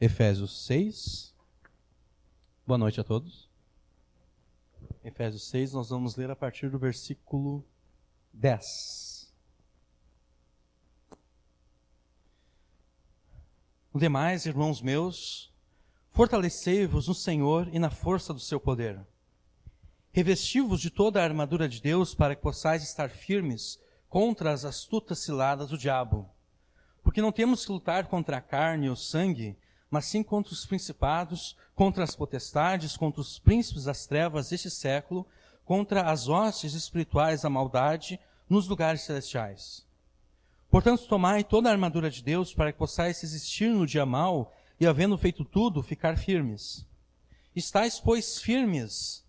Efésios 6. Boa noite a todos. Efésios 6, nós vamos ler a partir do versículo 10. O demais, irmãos meus, fortalecei-vos no Senhor e na força do seu poder. Revesti-vos de toda a armadura de Deus para que possais estar firmes contra as astutas ciladas do diabo. Porque não temos que lutar contra a carne ou sangue, mas sim contra os principados, contra as potestades, contra os príncipes das trevas deste século, contra as hostes espirituais da maldade nos lugares celestiais. Portanto, tomai toda a armadura de Deus para que possais resistir no dia mau e, havendo feito tudo, ficar firmes. Estai, pois, firmes,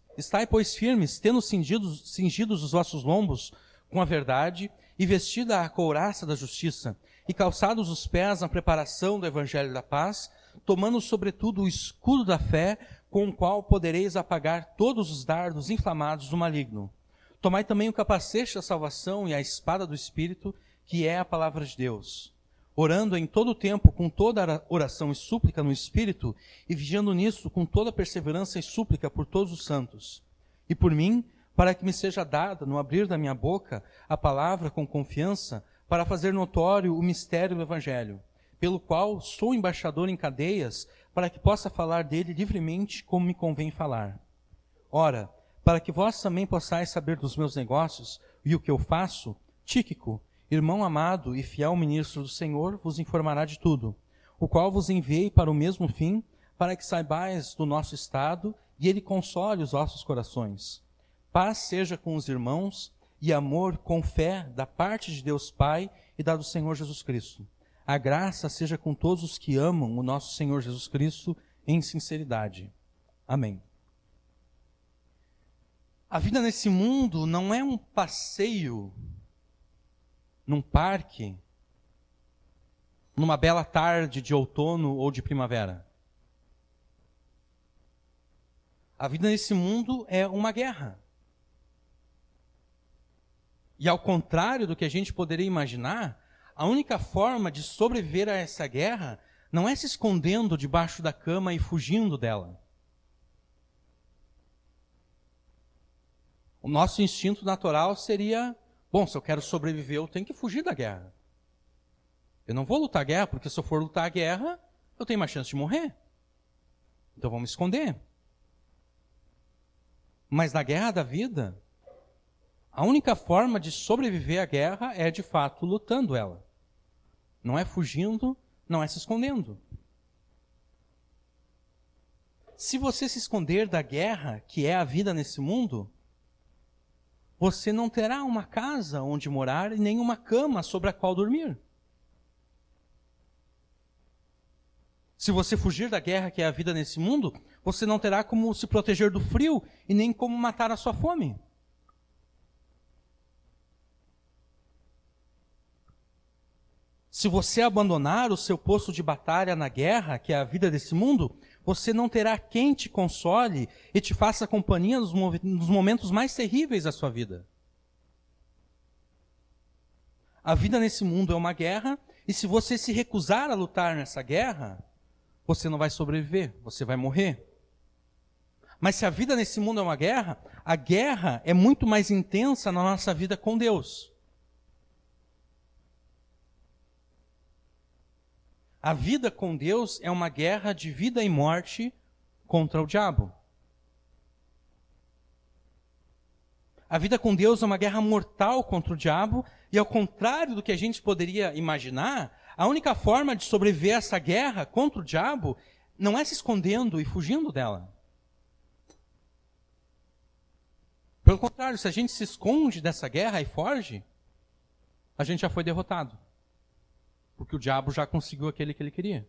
tendo cingidos os vossos lombos com a verdade e vestida a couraça da justiça e calçados os pés na preparação do evangelho da paz, tomando sobretudo o escudo da fé, com o qual podereis apagar todos os dardos inflamados do maligno. Tomai também o capacete da salvação e a espada do Espírito, que é a palavra de Deus, orando em todo o tempo com toda oração e súplica no Espírito, e vigiando nisso com toda perseverança e súplica por todos os santos. E por mim, para que me seja dada, no abrir da minha boca, a palavra com confiança, para fazer notório o mistério do Evangelho, pelo qual sou embaixador em cadeias, para que possa falar dele livremente como me convém falar. Ora, para que vós também possais saber dos meus negócios e o que eu faço, Tíquico, irmão amado e fiel ministro do Senhor, vos informará de tudo, o qual vos enviei para o mesmo fim, para que saibais do nosso estado e ele console os vossos corações. Paz seja com os irmãos e amor com fé da parte de Deus Pai e da do Senhor Jesus Cristo. A graça seja com todos os que amam o nosso Senhor Jesus Cristo em sinceridade. Amém. A vida nesse mundo não é um passeio num parque, numa bela tarde de outono ou de primavera. A vida nesse mundo é uma guerra. E ao contrário do que a gente poderia imaginar, a única forma de sobreviver a essa guerra não é se escondendo debaixo da cama e fugindo dela. O nosso instinto natural seria, bom, se eu quero sobreviver, eu tenho que fugir da guerra. Eu não vou lutar a guerra, porque se eu for lutar a guerra, eu tenho mais chance de morrer. Então vamos esconder. Mas na guerra da vida, a única forma de sobreviver à guerra é, de fato, lutando ela. Não é fugindo, não é se escondendo. Se você se esconder da guerra, que é a vida nesse mundo, você não terá uma casa onde morar e nem uma cama sobre a qual dormir. Se você fugir da guerra, que é a vida nesse mundo, você não terá como se proteger do frio e nem como matar a sua fome. Se você abandonar o seu posto de batalha na guerra, que é a vida desse mundo, você não terá quem te console e te faça companhia nos momentos mais terríveis da sua vida. A vida nesse mundo é uma guerra, e se você se recusar a lutar nessa guerra, você não vai sobreviver, você vai morrer. Mas se a vida nesse mundo é uma guerra, a guerra é muito mais intensa na nossa vida com Deus. A vida com Deus é uma guerra de vida e morte contra o diabo. A vida com Deus é uma guerra mortal contra o diabo, e ao contrário do que a gente poderia imaginar, a única forma de sobreviver a essa guerra contra o diabo não é se escondendo e fugindo dela. Pelo contrário, se a gente se esconde dessa guerra e foge, a gente já foi derrotado. Porque o diabo já conseguiu aquele que ele queria.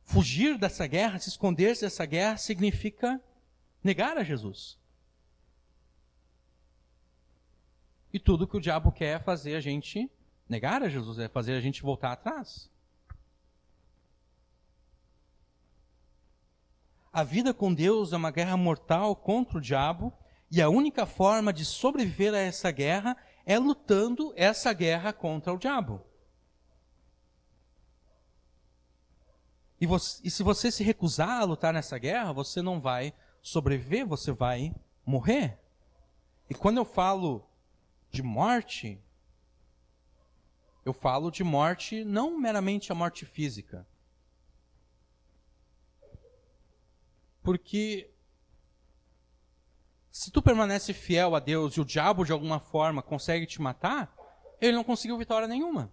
Fugir dessa guerra, se esconder dessa guerra, significa negar a Jesus. E tudo que o diabo quer é fazer a gente negar a Jesus, é fazer a gente voltar atrás. A vida com Deus é uma guerra mortal contra o diabo, e a única forma de sobreviver a essa guerra é lutando essa guerra contra o diabo. E se você se recusar a lutar nessa guerra, você não vai sobreviver, você vai morrer. E quando eu falo de morte, eu falo de morte não meramente a morte física. Porque se tu permanece fiel a Deus e o diabo de alguma forma consegue te matar, ele não conseguiu vitória nenhuma.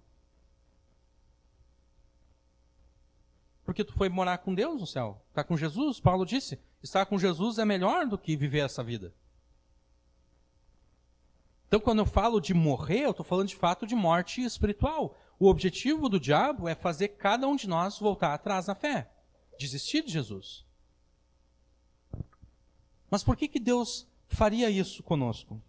Porque tu foi morar com Deus no céu. Está com Jesus, Paulo disse. Estar com Jesus é melhor do que viver essa vida. Então, quando eu falo de morrer, eu estou falando de fato de morte espiritual. O objetivo do diabo é fazer cada um de nós voltar atrás na fé. Desistir de Jesus. Mas por que Deus faria isso conosco?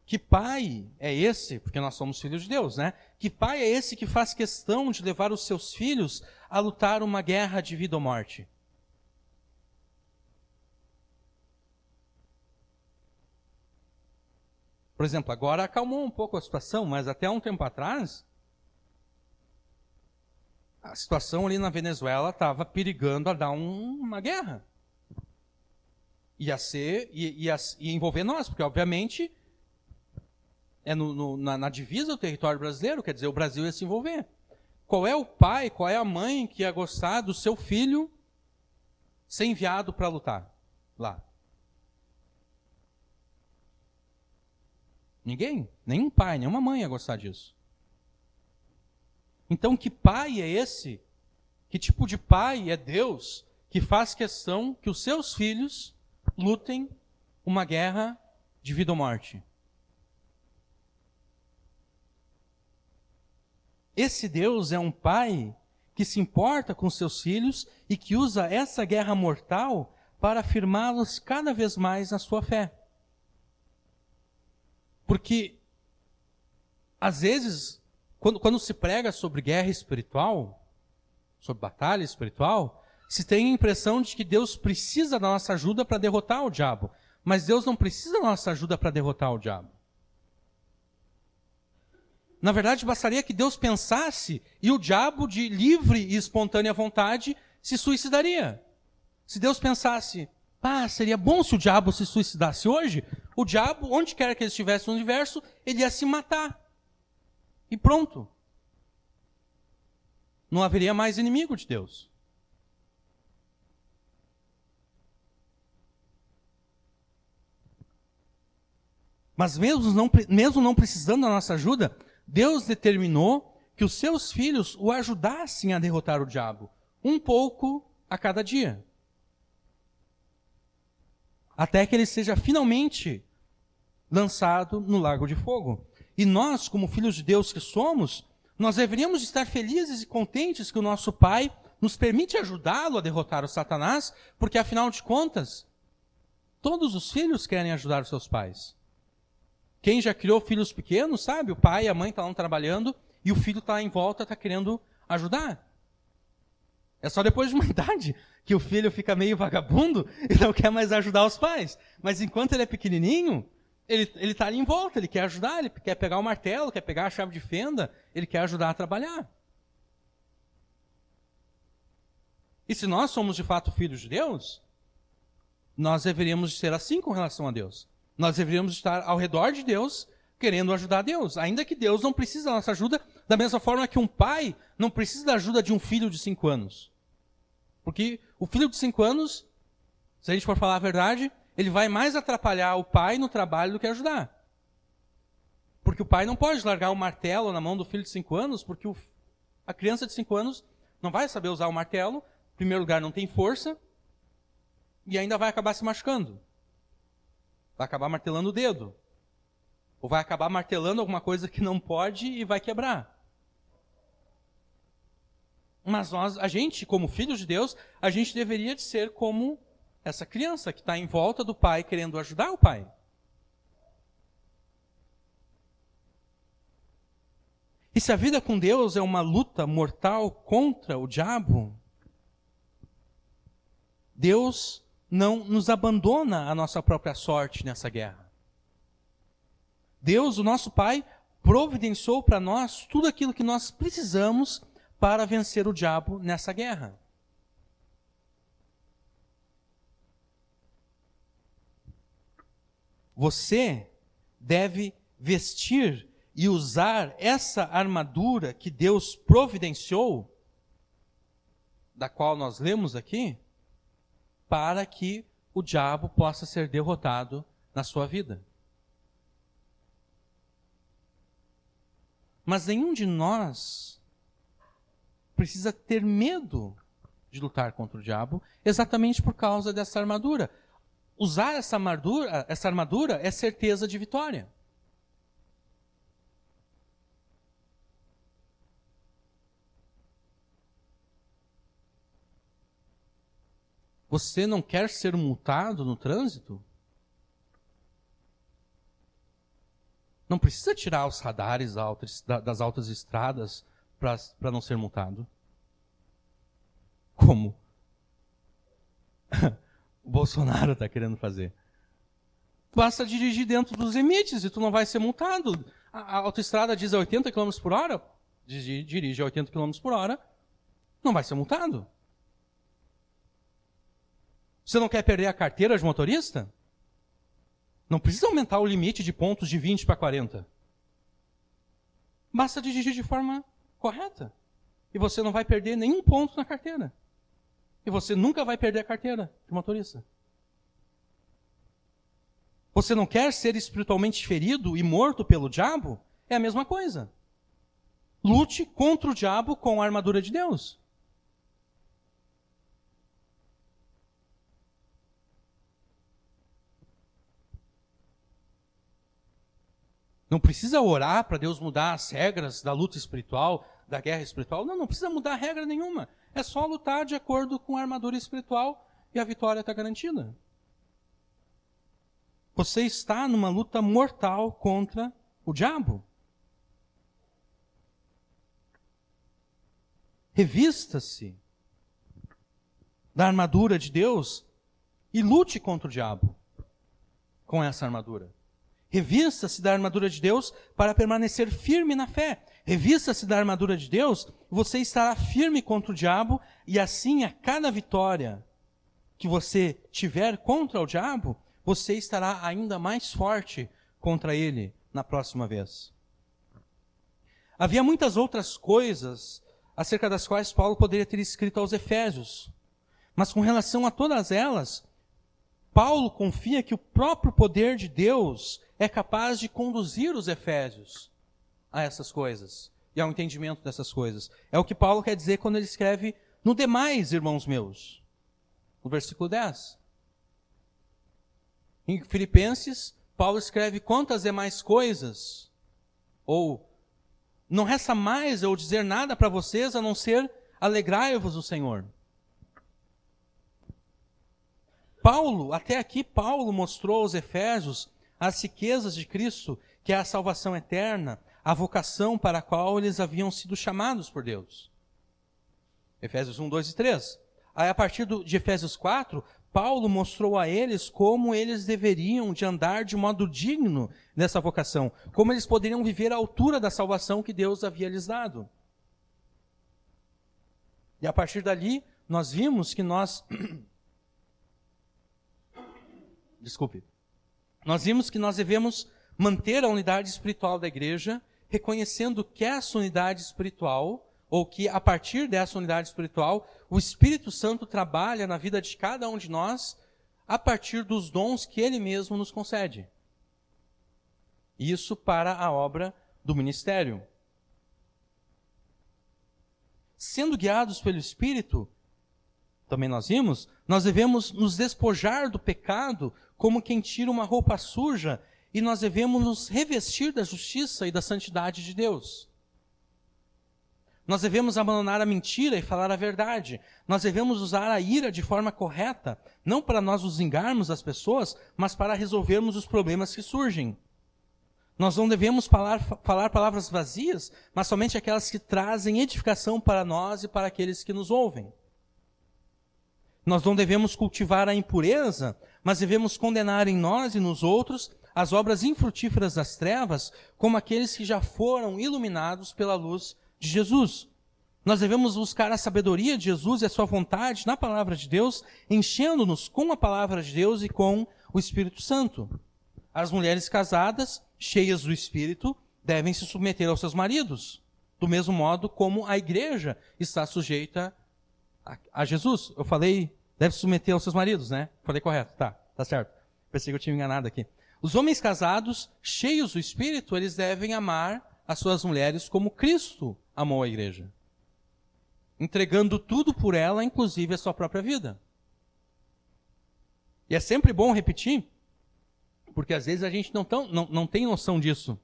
Que pai é esse, porque nós somos filhos de Deus, né? Que pai é esse que faz questão de levar os seus filhos a lutar uma guerra de vida ou morte? Por exemplo, agora acalmou um pouco a situação, mas até um tempo atrás, a situação ali na Venezuela estava perigando a dar uma guerra. Ia envolver nós, porque obviamente é na divisa do território brasileiro, quer dizer, o Brasil ia se envolver. Qual é o pai, qual é a mãe que ia gostar do seu filho ser enviado para lutar lá? Ninguém, nenhum pai, nenhuma mãe ia gostar disso. Então, que pai é esse? Que tipo de pai é Deus que faz questão que os seus filhos lutem uma guerra de vida ou morte? Esse Deus é um pai que se importa com seus filhos e que usa essa guerra mortal para afirmá-los cada vez mais na sua fé. Porque, às vezes, quando se prega sobre guerra espiritual, sobre batalha espiritual, se tem a impressão de que Deus precisa da nossa ajuda para derrotar o diabo. Mas Deus não precisa da nossa ajuda para derrotar o diabo. Na verdade, bastaria que Deus pensasse e o diabo, de livre e espontânea vontade, se suicidaria. Se Deus pensasse, seria bom se o diabo se suicidasse hoje, o diabo, onde quer que ele estivesse no universo, ele ia se matar. E pronto. Não haveria mais inimigo de Deus. Mas mesmo não precisando da nossa ajuda, Deus determinou que os seus filhos o ajudassem a derrotar o diabo, um pouco a cada dia. Até que ele seja finalmente lançado no lago de fogo. E nós, como filhos de Deus que somos, nós deveríamos estar felizes e contentes que o nosso Pai nos permite ajudá-lo a derrotar o Satanás, porque afinal de contas, todos os filhos querem ajudar os seus pais. Quem já criou filhos pequenos, sabe? O pai e a mãe estão trabalhando e o filho está em volta, está querendo ajudar. É só depois de uma idade que o filho fica meio vagabundo e não quer mais ajudar os pais. Mas enquanto ele é pequenininho, ele está ali em volta, ele quer ajudar, ele quer pegar o martelo, quer pegar a chave de fenda, ele quer ajudar a trabalhar. E se nós somos de fato filhos de Deus, nós deveríamos ser assim com relação a Deus. Nós deveríamos estar ao redor de Deus, querendo ajudar Deus. Ainda que Deus não precise da nossa ajuda, da mesma forma que um pai não precisa da ajuda de um filho de 5 anos. Porque o filho de 5 anos, se a gente for falar a verdade, ele vai mais atrapalhar o pai no trabalho do que ajudar. Porque o pai não pode largar o martelo na mão do filho de 5 anos, porque a criança de 5 anos não vai saber usar o martelo, em primeiro lugar não tem força, e ainda vai acabar se machucando. Vai acabar martelando o dedo. Ou vai acabar martelando alguma coisa que não pode e vai quebrar. Mas a gente, como filhos de Deus, a gente deveria de ser como essa criança que está em volta do pai querendo ajudar o pai. E se a vida com Deus é uma luta mortal contra o diabo, Deus não nos abandona a nossa própria sorte nessa guerra. Deus, o nosso Pai, providenciou para nós tudo aquilo que nós precisamos para vencer o diabo nessa guerra. Você deve vestir e usar essa armadura que Deus providenciou, da qual nós lemos aqui, para que o diabo possa ser derrotado na sua vida. Mas nenhum de nós precisa ter medo de lutar contra o diabo, exatamente por causa dessa armadura. Usar essa armadura é certeza de vitória. Você não quer ser multado no trânsito? Não precisa tirar os radares das altas estradas para não ser multado. Como o Bolsonaro está querendo fazer. Basta dirigir dentro dos limites e tu não vai ser multado. A autoestrada diz a 80 km por hora, dirige a 80 km por hora, não vai ser multado. Você não quer perder a carteira de motorista? Não precisa aumentar o limite de pontos de 20 para 40. Basta dirigir de forma correta. E você não vai perder nenhum ponto na carteira. E você nunca vai perder a carteira de motorista. Você não quer ser espiritualmente ferido e morto pelo diabo? É a mesma coisa. Lute contra o diabo com a armadura de Deus. Não precisa orar para Deus mudar as regras da luta espiritual, da guerra espiritual. Não precisa mudar regra nenhuma. É só lutar de acordo com a armadura espiritual e a vitória está garantida. Você está numa luta mortal contra o diabo. Revista-se da armadura de Deus e lute contra o diabo com essa armadura. Revista-se da armadura de Deus para permanecer firme na fé. Revista-se da armadura de Deus, você estará firme contra o diabo, e assim, a cada vitória que você tiver contra o diabo, você estará ainda mais forte contra ele na próxima vez. Havia muitas outras coisas acerca das quais Paulo poderia ter escrito aos Efésios, mas com relação a todas elas, Paulo confia que o próprio poder de Deus é capaz de conduzir os efésios a essas coisas e ao entendimento dessas coisas. É o que Paulo quer dizer quando ele escreve: no demais, irmãos meus, no versículo 10. Em Filipenses, Paulo escreve: quantas demais coisas, ou não resta mais eu dizer nada para vocês a não ser alegrai-vos no Senhor. Até aqui Paulo mostrou aos Efésios as riquezas de Cristo, que é a salvação eterna, a vocação para a qual eles haviam sido chamados por Deus. Efésios 1, 2 e 3. Aí, a partir de Efésios 4, Paulo mostrou a eles como eles deveriam de andar de modo digno nessa vocação, como eles poderiam viver à altura da salvação que Deus havia lhes dado. E a partir dali, nós vimos que nós devemos manter a unidade espiritual da igreja, reconhecendo que essa unidade espiritual, ou que a partir dessa unidade espiritual, o Espírito Santo trabalha na vida de cada um de nós, a partir dos dons que Ele mesmo nos concede. Isso para a obra do ministério. Sendo guiados pelo Espírito, também nós vimos, nós devemos nos despojar do pecado como quem tira uma roupa suja, e nós devemos nos revestir da justiça e da santidade de Deus. Nós devemos abandonar a mentira e falar a verdade. Nós devemos usar a ira de forma correta, não para nós nos vingarmos das pessoas, mas para resolvermos os problemas que surgem. Nós não devemos falar palavras vazias, mas somente aquelas que trazem edificação para nós e para aqueles que nos ouvem. Nós não devemos cultivar a impureza, mas devemos condenar em nós e nos outros as obras infrutíferas das trevas, como aqueles que já foram iluminados pela luz de Jesus. Nós devemos buscar a sabedoria de Jesus e a sua vontade na palavra de Deus, enchendo-nos com a palavra de Deus e com o Espírito Santo. As mulheres casadas, cheias do Espírito, devem se submeter aos seus maridos, do mesmo modo como a igreja está sujeita a Jesus. Eu falei, deve se submeter aos seus maridos, né? Falei correto, tá certo. Pensei que eu tinha enganado aqui. Os homens casados, cheios do Espírito, eles devem amar as suas mulheres como Cristo amou a igreja, entregando tudo por ela, inclusive a sua própria vida. E é sempre bom repetir, porque às vezes a gente não tem noção disso.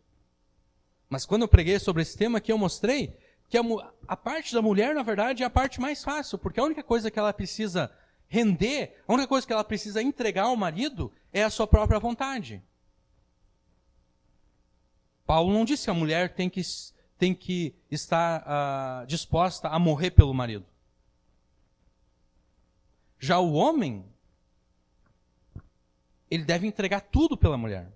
Mas quando eu preguei sobre esse tema aqui, eu mostrei que a parte da mulher, na verdade, é a parte mais fácil, porque a única coisa que ela precisa render, a única coisa que ela precisa entregar ao marido é a sua própria vontade. Paulo não disse que a mulher tem que estar disposta a morrer pelo marido. Já o homem, ele deve entregar tudo pela mulher.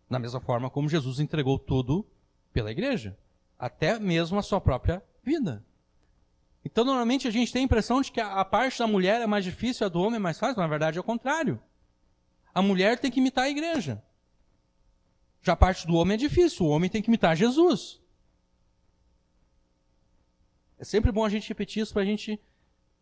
Da mesma forma como Jesus entregou tudo pela igreja, até mesmo a sua própria vida. Então, normalmente a gente tem a impressão de que a parte da mulher é mais difícil, a do homem é mais fácil, mas na verdade é o contrário. A mulher tem que imitar a igreja. Já a parte do homem é difícil, o homem tem que imitar Jesus. É sempre bom a gente repetir isso para a gente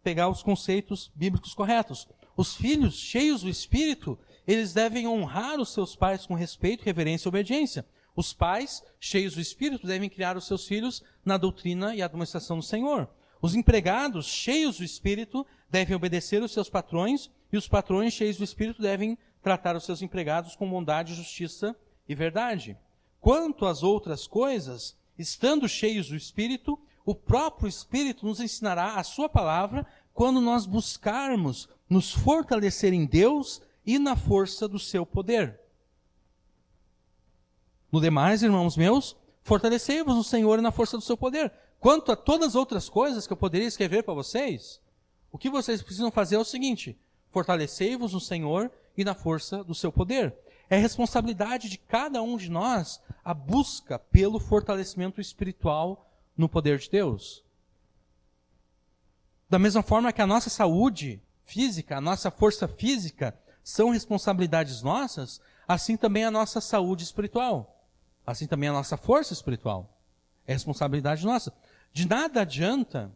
pegar os conceitos bíblicos corretos. Os filhos cheios do Espírito, eles devem honrar os seus pais com respeito, reverência e obediência. Os pais cheios do Espírito devem criar os seus filhos na doutrina e administração do Senhor. Os empregados cheios do Espírito devem obedecer os seus patrões, e os patrões cheios do Espírito devem tratar os seus empregados com bondade, justiça e verdade. Quanto às outras coisas, estando cheios do Espírito, o próprio Espírito nos ensinará a sua palavra quando nós buscarmos nos fortalecer em Deus e na força do seu poder. No demais, irmãos meus, fortalecei-vos no Senhor e na força do seu poder. Quanto a todas as outras coisas que eu poderia escrever para vocês, o que vocês precisam fazer é o seguinte: fortalecei-vos no Senhor e na força do seu poder. É responsabilidade de cada um de nós a busca pelo fortalecimento espiritual no poder de Deus. Da mesma forma que a nossa saúde física, a nossa força física são responsabilidades nossas, assim também a nossa saúde espiritual. Assim também a nossa força espiritual. É responsabilidade nossa. De nada adianta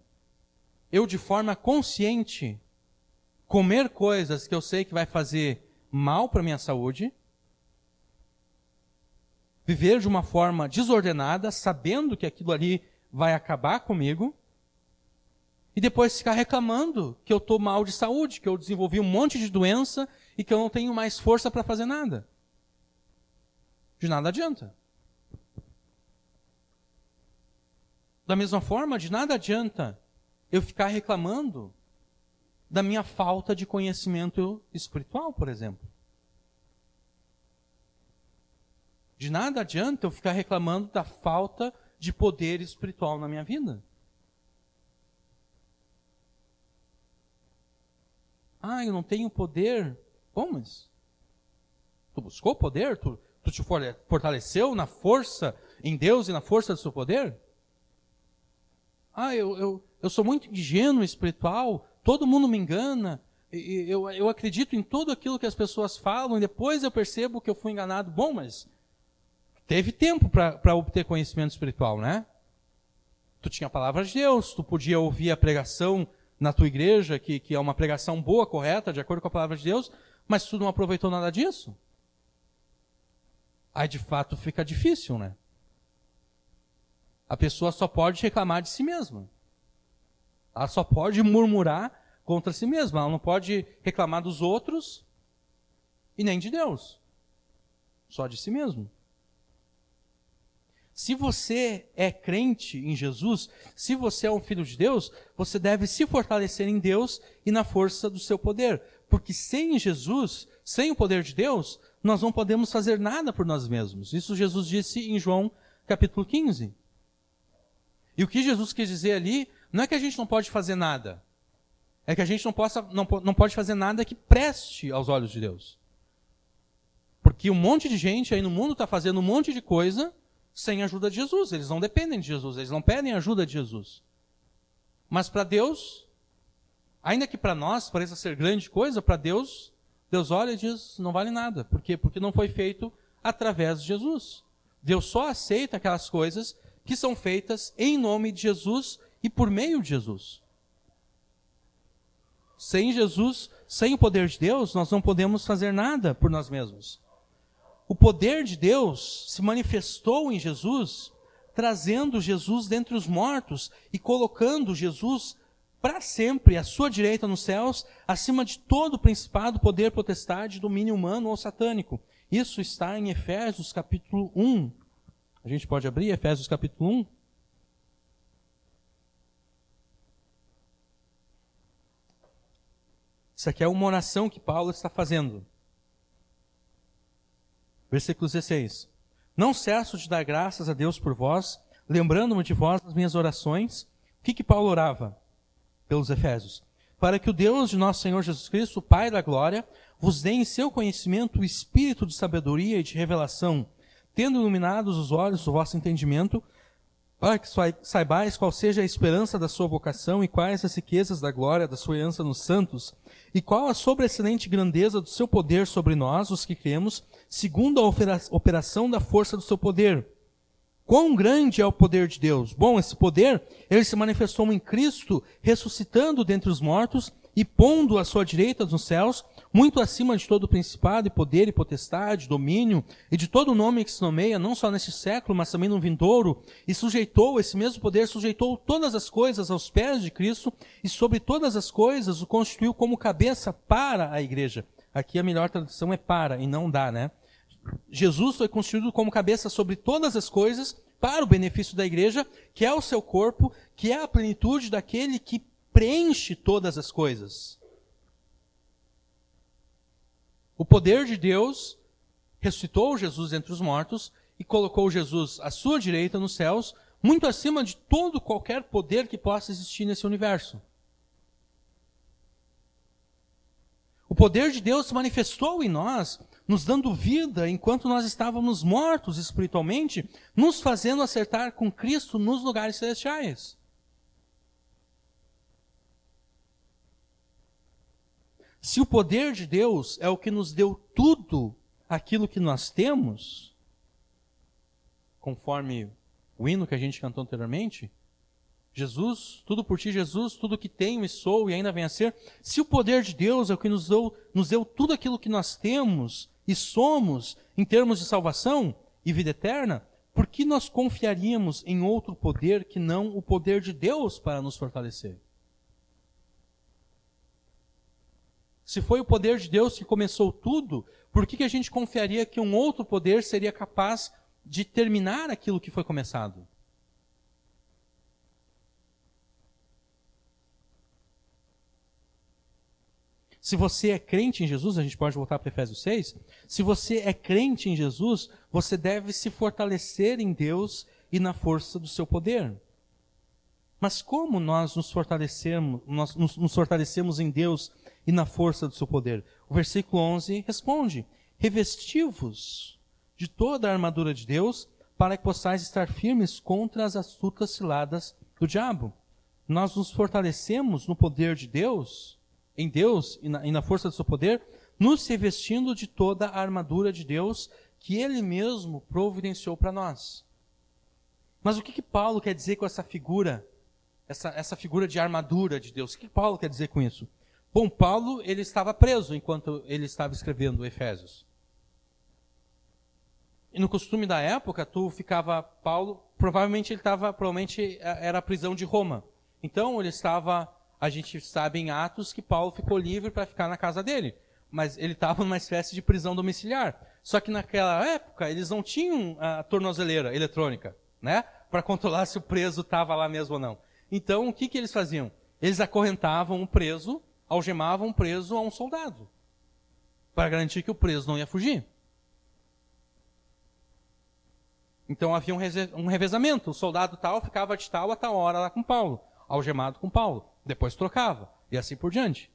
eu, de forma consciente, comer coisas que eu sei que vai fazer mal para a minha saúde, viver de uma forma desordenada, sabendo que aquilo ali vai acabar comigo, e depois ficar reclamando que eu estou mal de saúde, que eu desenvolvi um monte de doença e que eu não tenho mais força para fazer nada. De nada adianta. Da mesma forma, de nada adianta eu ficar reclamando da minha falta de conhecimento espiritual, por exemplo. De nada adianta eu ficar reclamando da falta de poder espiritual na minha vida. Eu não tenho poder. Bom, mas tu buscou poder? Tu te fortaleceu na força em Deus e na força do seu poder? Eu sou muito ingênuo espiritual, todo mundo me engana, eu acredito em tudo aquilo que as pessoas falam e depois eu percebo que eu fui enganado. Bom, mas teve tempo para obter conhecimento espiritual, né? Tu tinha a palavra de Deus, tu podia ouvir a pregação na tua igreja, que é uma pregação boa, correta, de acordo com a palavra de Deus, mas tu não aproveitou nada disso. Aí de fato fica difícil, né? A pessoa só pode reclamar de si mesma. Ela só pode murmurar contra si mesma. Ela não pode reclamar dos outros e nem de Deus. Só de si mesmo. Se você é crente em Jesus, se você é um filho de Deus, você deve se fortalecer em Deus e na força do seu poder. Porque sem Jesus, sem o poder de Deus, nós não podemos fazer nada por nós mesmos. Isso Jesus disse em João capítulo 15. E o que Jesus quis dizer ali, não é que a gente não pode fazer nada. É que a gente não pode fazer nada que preste aos olhos de Deus. Porque um monte de gente aí no mundo está fazendo um monte de coisa sem a ajuda de Jesus. Eles não dependem de Jesus, eles não pedem ajuda de Jesus. Mas para Deus, ainda que para nós pareça ser grande coisa, para Deus, Deus olha e diz, não vale nada. Por quê? Porque não foi feito através de Jesus. Deus só aceita aquelas coisas que são feitas em nome de Jesus e por meio de Jesus. Sem Jesus, sem o poder de Deus, nós não podemos fazer nada por nós mesmos. O poder de Deus se manifestou em Jesus, trazendo Jesus dentre os mortos e colocando Jesus para sempre à sua direita nos céus, acima de todo principado, poder, potestade, domínio humano ou satânico. Isso está em Efésios capítulo 1. A gente pode abrir Efésios capítulo 1? Isso aqui é uma oração que Paulo está fazendo. Versículo 16. Não cesso de dar graças a Deus por vós, lembrando-me de vós nas minhas orações. O que Paulo orava pelos Efésios? Para que o Deus de nosso Senhor Jesus Cristo, o Pai da glória, vos dê em seu conhecimento o espírito de sabedoria e de revelação, tendo iluminados os olhos do vosso entendimento, para que saibais qual seja a esperança da sua vocação e quais as riquezas da glória da sua herança nos santos, e qual a sobreexcelente grandeza do seu poder sobre nós, os que cremos, segundo a operação da força do seu poder. Quão grande é o poder de Deus? Bom, esse poder, ele se manifestou em Cristo, ressuscitando dentre os mortos e pondo à sua direita nos céus, muito acima de todo principado e poder e potestade, domínio, e de todo nome que se nomeia, não só neste século, mas também no vindouro, e sujeitou, esse mesmo poder sujeitou todas as coisas aos pés de Cristo, e sobre todas as coisas o constituiu como cabeça para a igreja. Aqui a melhor tradução é para, e não dá, né? Jesus foi constituído como cabeça sobre todas as coisas, para o benefício da igreja, que é o seu corpo, que é a plenitude daquele que preenche todas as coisas. O poder de Deus ressuscitou Jesus entre os mortos e colocou Jesus à sua direita nos céus, muito acima de todo qualquer poder que possa existir nesse universo. O poder de Deus se manifestou em nós, nos dando vida enquanto nós estávamos mortos espiritualmente, nos fazendo acertar com Cristo nos lugares celestiais. Se o poder de Deus é o que nos deu tudo aquilo que nós temos, conforme o hino que a gente cantou anteriormente, Jesus, tudo por ti, Jesus, tudo que tenho e sou e ainda vem a ser. Se o poder de Deus é o que nos deu tudo aquilo que nós temos e somos em termos de salvação e vida eterna, por que nós confiaríamos em outro poder que não o poder de Deus para nos fortalecer? Se foi o poder de Deus que começou tudo, por que a gente confiaria que um outro poder seria capaz de terminar aquilo que foi começado? Se você é crente em Jesus, a gente pode voltar para Efésios 6, se você é crente em Jesus, você deve se fortalecer em Deus e na força do seu poder. Mas como nós nos fortalecemos em Deus e na força do seu poder? O versículo 11 responde: revesti-vos de toda a armadura de Deus, para que possais estar firmes contra as astutas ciladas do diabo. Nós nos fortalecemos no poder de Deus, em Deus e na força do seu poder, nos revestindo de toda a armadura de Deus que Ele mesmo providenciou para nós. Mas o que Paulo quer dizer com essa figura? Essa figura de armadura de Deus. O que Paulo quer dizer com isso? Bom, Paulo, ele estava preso enquanto ele estava escrevendo Efésios. E no costume da época, Paulo, provavelmente era a prisão de Roma. Então ele estava, a gente sabe em Atos que Paulo ficou livre para ficar na casa dele. Mas ele estava numa espécie de prisão domiciliar. Só que naquela época, eles não tinham a tornozeleira eletrônica, né? Para controlar se o preso estava lá mesmo ou não. Então, o que eles faziam? Eles acorrentavam um preso, algemavam um preso a um soldado, para garantir que o preso não ia fugir. Então, havia um revezamento. O soldado tal ficava de tal a tal hora lá com Paulo, algemado com Paulo. Depois trocava, e assim por diante.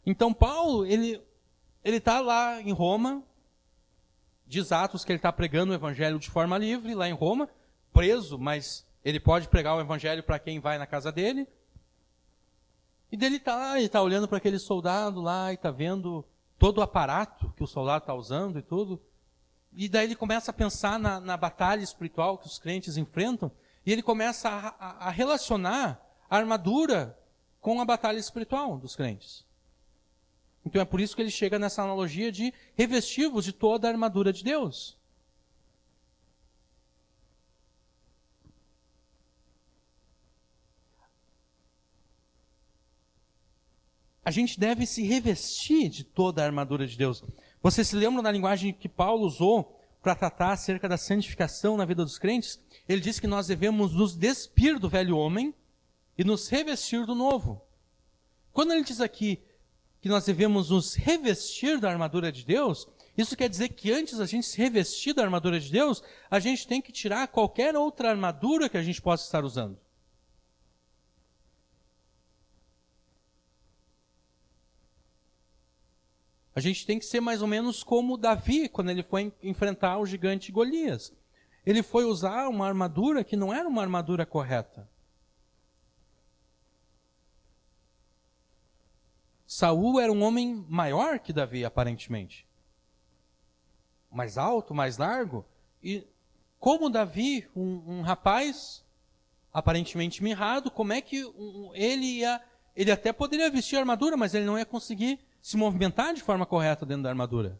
Então, Paulo, ele está lá em Roma, diz Atos que ele está pregando o evangelho de forma livre lá em Roma, preso, mas ele pode pregar o evangelho para quem vai na casa dele. E dele está lá, ele está olhando para aquele soldado lá e está vendo todo o aparato que o soldado está usando e tudo. E daí ele começa a pensar na batalha espiritual que os crentes enfrentam, e ele começa a relacionar a armadura com a batalha espiritual dos crentes. Então é por isso que ele chega nessa analogia de revestir-vos de toda a armadura de Deus. A gente deve se revestir de toda a armadura de Deus. Você se lembra da linguagem que Paulo usou para tratar acerca da santificação na vida dos crentes? Ele diz que nós devemos nos despir do velho homem e nos revestir do novo. Quando ele diz aqui que nós devemos nos revestir da armadura de Deus, isso quer dizer que antes da gente se revestir da armadura de Deus, a gente tem que tirar qualquer outra armadura que a gente possa estar usando. A gente tem que ser mais ou menos como Davi, quando ele foi enfrentar o gigante Golias. Ele foi usar uma armadura que não era uma armadura correta. Saul era um homem maior que Davi, aparentemente. Mais alto, mais largo. E como Davi, um rapaz aparentemente mirrado, como é que ele ia... Ele até poderia vestir a armadura, mas ele não ia conseguir se movimentar de forma correta dentro da armadura.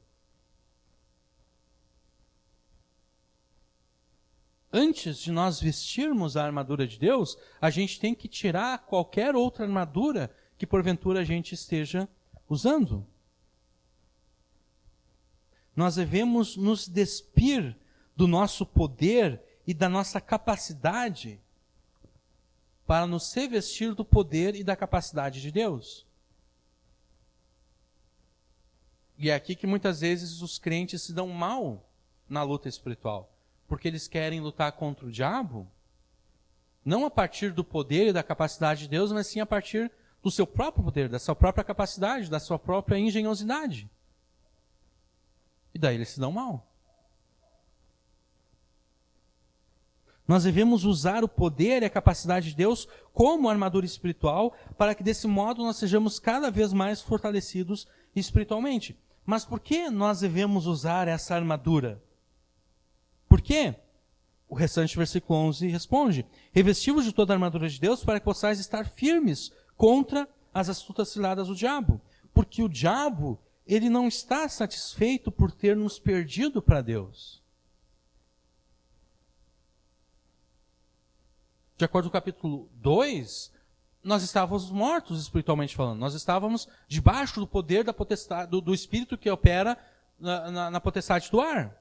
Antes de nós vestirmos a armadura de Deus, a gente tem que tirar qualquer outra armadura que porventura a gente esteja usando. Nós devemos nos despir do nosso poder e da nossa capacidade para nos revestir do poder e da capacidade de Deus. E é aqui que muitas vezes os crentes se dão mal na luta espiritual, porque eles querem lutar contra o diabo, não a partir do poder e da capacidade de Deus, mas sim a partir do seu próprio poder, da sua própria capacidade, da sua própria engenhosidade. E daí eles se dão mal. Nós devemos usar o poder e a capacidade de Deus como armadura espiritual, para que desse modo nós sejamos cada vez mais fortalecidos espiritualmente. Mas por que nós devemos usar essa armadura? Por quê? O restante versículo 11 responde: revesti-vos de toda a armadura de Deus para que possais estar firmes contra as astutas ciladas do diabo. Porque o diabo, ele não está satisfeito por ter nos perdido para Deus. De acordo com o capítulo 2, nós estávamos mortos espiritualmente falando. Nós estávamos debaixo do poder da potestade, do espírito que opera na potestade do ar.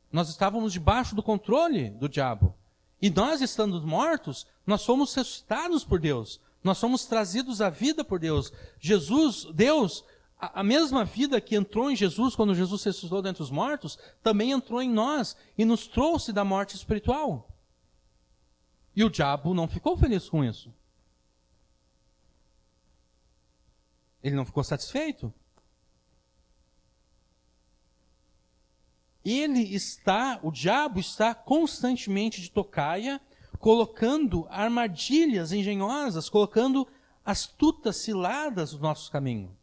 Nós estávamos debaixo do controle do diabo. E nós, estando mortos, nós somos ressuscitados por Deus. Nós somos trazidos à vida por Deus. Jesus, Deus, a mesma vida que entrou em Jesus quando Jesus ressuscitou dentre os mortos, também entrou em nós e nos trouxe da morte espiritual. E o diabo não ficou feliz com isso. Ele não ficou satisfeito. O diabo está constantemente de tocaia, colocando armadilhas engenhosas, colocando astutas ciladas no nosso caminho.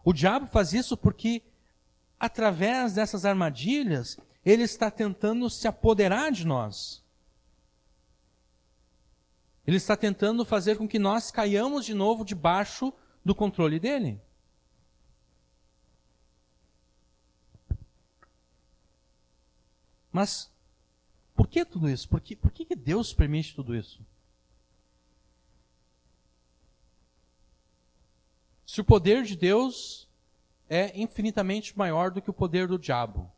O diabo faz isso porque, através dessas armadilhas, ele está tentando se apoderar de nós. Ele está tentando fazer com que nós caiamos de novo debaixo do controle dele. Mas por que tudo isso? Por que Deus permite tudo isso? Se o poder de Deus é infinitamente maior do que o poder do diabo,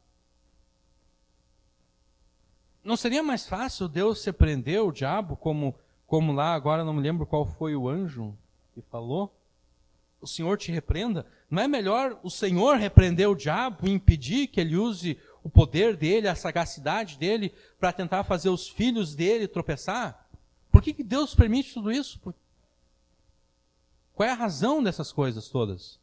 não seria mais fácil Deus repreender o diabo, como lá, agora não me lembro qual foi o anjo que falou? O Senhor te repreenda? Não é melhor o Senhor repreender o diabo e impedir que ele use o poder dele, a sagacidade dele, para tentar fazer os filhos dele tropeçar? Por que Deus permite tudo isso? Qual é a razão dessas coisas todas?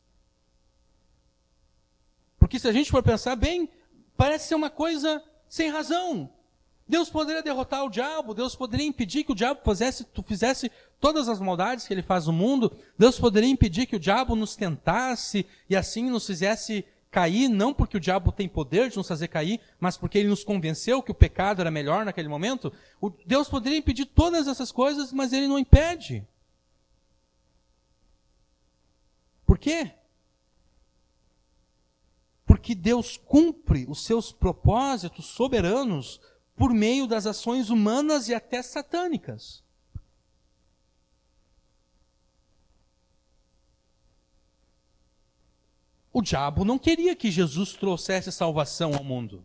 Porque se a gente for pensar bem, parece ser uma coisa sem razão. Deus poderia derrotar o diabo, Deus poderia impedir que o diabo fizesse todas as maldades que ele faz no mundo, Deus poderia impedir que o diabo nos tentasse e assim nos fizesse cair, não porque o diabo tem poder de nos fazer cair, mas porque ele nos convenceu que o pecado era melhor naquele momento. Deus poderia impedir todas essas coisas, mas ele não impede. Por quê? Porque Deus cumpre os seus propósitos soberanos por meio das ações humanas e até satânicas. O diabo não queria que Jesus trouxesse salvação ao mundo.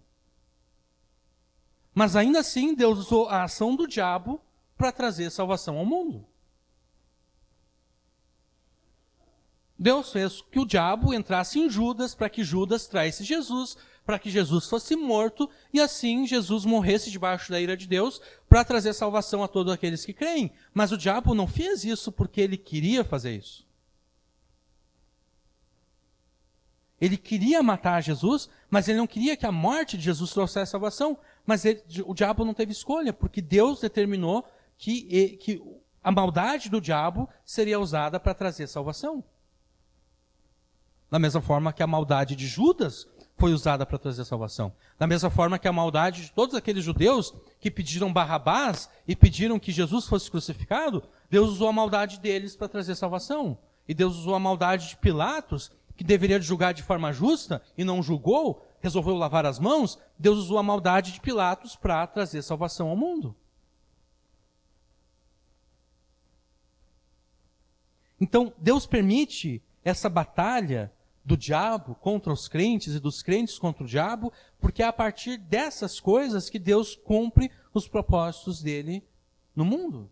Mas ainda assim, Deus usou a ação do diabo para trazer salvação ao mundo. Deus fez que o diabo entrasse em Judas para que Judas traísse Jesus, para que Jesus fosse morto e assim Jesus morresse debaixo da ira de Deus para trazer salvação a todos aqueles que creem. Mas o diabo não fez isso porque ele queria fazer isso. Ele queria matar Jesus, mas ele não queria que a morte de Jesus trouxesse salvação. Mas o diabo não teve escolha, porque Deus determinou que a maldade do diabo seria usada para trazer salvação. Da mesma forma que a maldade de Judas foi usada para trazer salvação. Da mesma forma que a maldade de todos aqueles judeus que pediram Barrabás e pediram que Jesus fosse crucificado, Deus usou a maldade deles para trazer salvação. E Deus usou a maldade de Pilatos, que deveria julgar de forma justa e não julgou, resolveu lavar as mãos. Deus usou a maldade de Pilatos para trazer salvação ao mundo. Então, Deus permite essa batalha do diabo contra os crentes e dos crentes contra o diabo, porque é a partir dessas coisas que Deus cumpre os propósitos dele no mundo.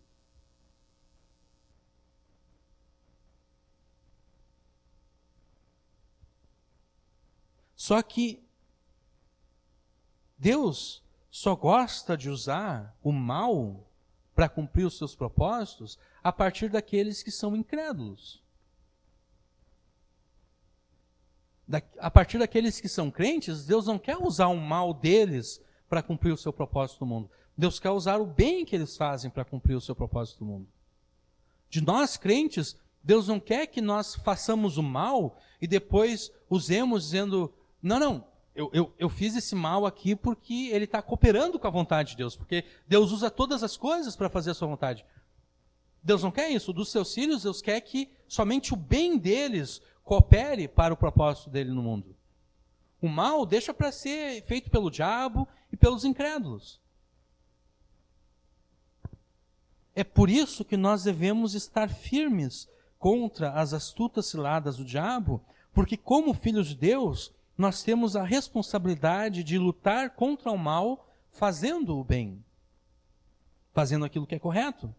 Só que Deus só gosta de usar o mal para cumprir os seus propósitos a partir daqueles que são incrédulos. A partir daqueles que são crentes, Deus não quer usar o mal deles para cumprir o seu propósito no mundo. Deus quer usar o bem que eles fazem para cumprir o seu propósito no mundo. De nós crentes, Deus não quer que nós façamos o mal e depois usemos dizendo, não, eu fiz esse mal aqui porque ele está cooperando com a vontade de Deus, porque Deus usa todas as coisas para fazer a sua vontade. Deus não quer isso. Dos seus filhos, Deus quer que somente o bem deles coopere para o propósito dele no mundo. O mal deixa para ser feito pelo diabo e pelos incrédulos. É por isso que nós devemos estar firmes contra as astutas ciladas do diabo, porque como filhos de Deus, nós temos a responsabilidade de lutar contra o mal fazendo o bem, fazendo aquilo que é correto.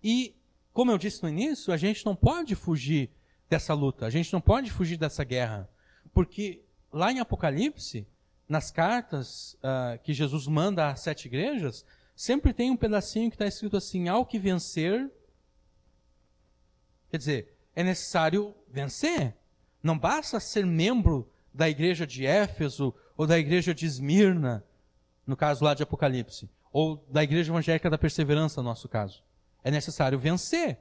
E, como eu disse no início, a gente não pode fugir dessa luta, a gente não pode fugir dessa guerra, porque lá em Apocalipse, nas cartas que Jesus manda às 7 igrejas, sempre tem um pedacinho que está escrito assim, ao que vencer, quer dizer, é necessário vencer. Não basta ser membro da igreja de Éfeso, ou da igreja de Esmirna, no caso lá de Apocalipse, ou da igreja evangélica da Perseverança, no nosso caso. É necessário vencer.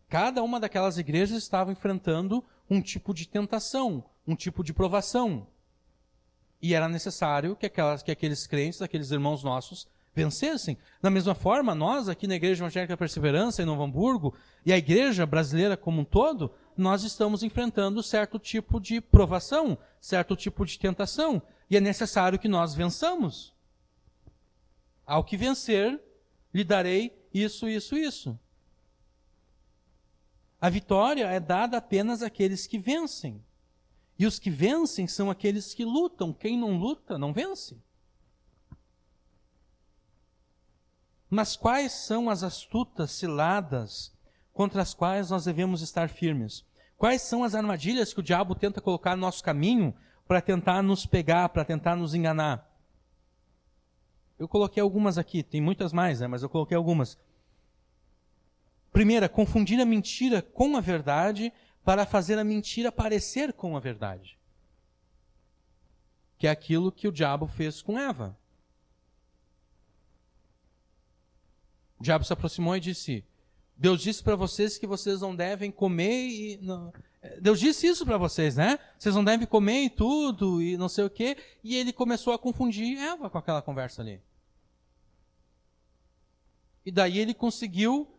Cada uma daquelas igrejas estava enfrentando um tipo de tentação, um tipo de provação. E era necessário que aqueles crentes, aqueles irmãos nossos, vencessem. Da mesma forma, nós aqui na Igreja Evangélica da Perseverança, em Novo Hamburgo, e a igreja brasileira como um todo, nós estamos enfrentando certo tipo de provação, certo tipo de tentação, e é necessário que nós vençamos. Ao que vencer, lhe darei isso, isso, isso. A vitória é dada apenas àqueles que vencem. E os que vencem são aqueles que lutam. Quem não luta, não vence. Mas quais são as astutas ciladas contra as quais nós devemos estar firmes? Quais são as armadilhas que o diabo tenta colocar no nosso caminho para tentar nos pegar, para tentar nos enganar? Eu coloquei algumas aqui, tem muitas mais, mas eu coloquei algumas. Primeira, confundir a mentira com a verdade para fazer a mentira parecer com a verdade. Que é aquilo que o diabo fez com Eva. O diabo se aproximou e disse: Deus disse para vocês que vocês não devem comer e... Não. Deus disse isso para vocês, né? Vocês não devem comer e tudo e não sei o quê. E ele começou a confundir Eva com aquela conversa ali. E daí ele conseguiu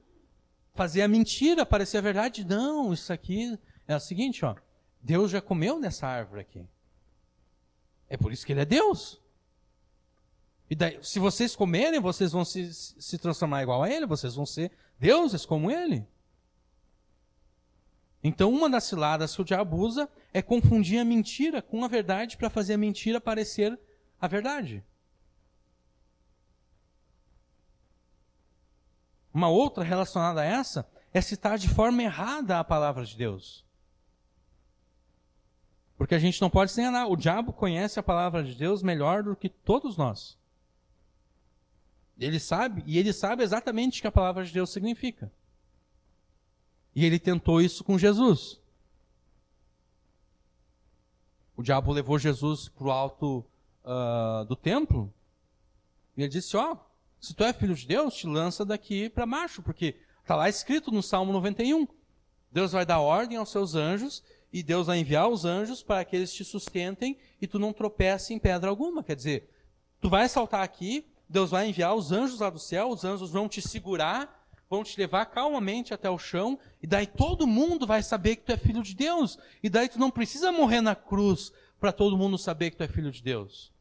fazer a mentira parecer a verdade. Não, isso aqui é o seguinte, ó. Deus já comeu nessa árvore aqui. É por isso que ele é Deus. E daí, se vocês comerem, vocês vão se transformar igual a ele, vocês vão ser deuses como ele. Então, uma das ciladas que o diabo usa é confundir a mentira com a verdade para fazer a mentira parecer a verdade. Uma outra relacionada a essa é citar de forma errada a palavra de Deus. Porque a gente não pode se enganar. O diabo conhece a palavra de Deus melhor do que todos nós. Ele sabe exatamente o que a palavra de Deus significa. E ele tentou isso com Jesus. O diabo levou Jesus para o alto do templo. E ele disse, se tu é filho de Deus, te lança daqui para baixo. Porque está lá escrito no Salmo 91. Deus vai dar ordem aos seus anjos e Deus vai enviar os anjos para que eles te sustentem e tu não tropece em pedra alguma. Quer dizer, tu vai saltar aqui, Deus vai enviar os anjos lá do céu, os anjos vão te segurar, vão te levar calmamente até o chão, e daí todo mundo vai saber que tu é filho de Deus. E daí tu não precisa morrer na cruz para todo mundo saber que tu é filho de Deus.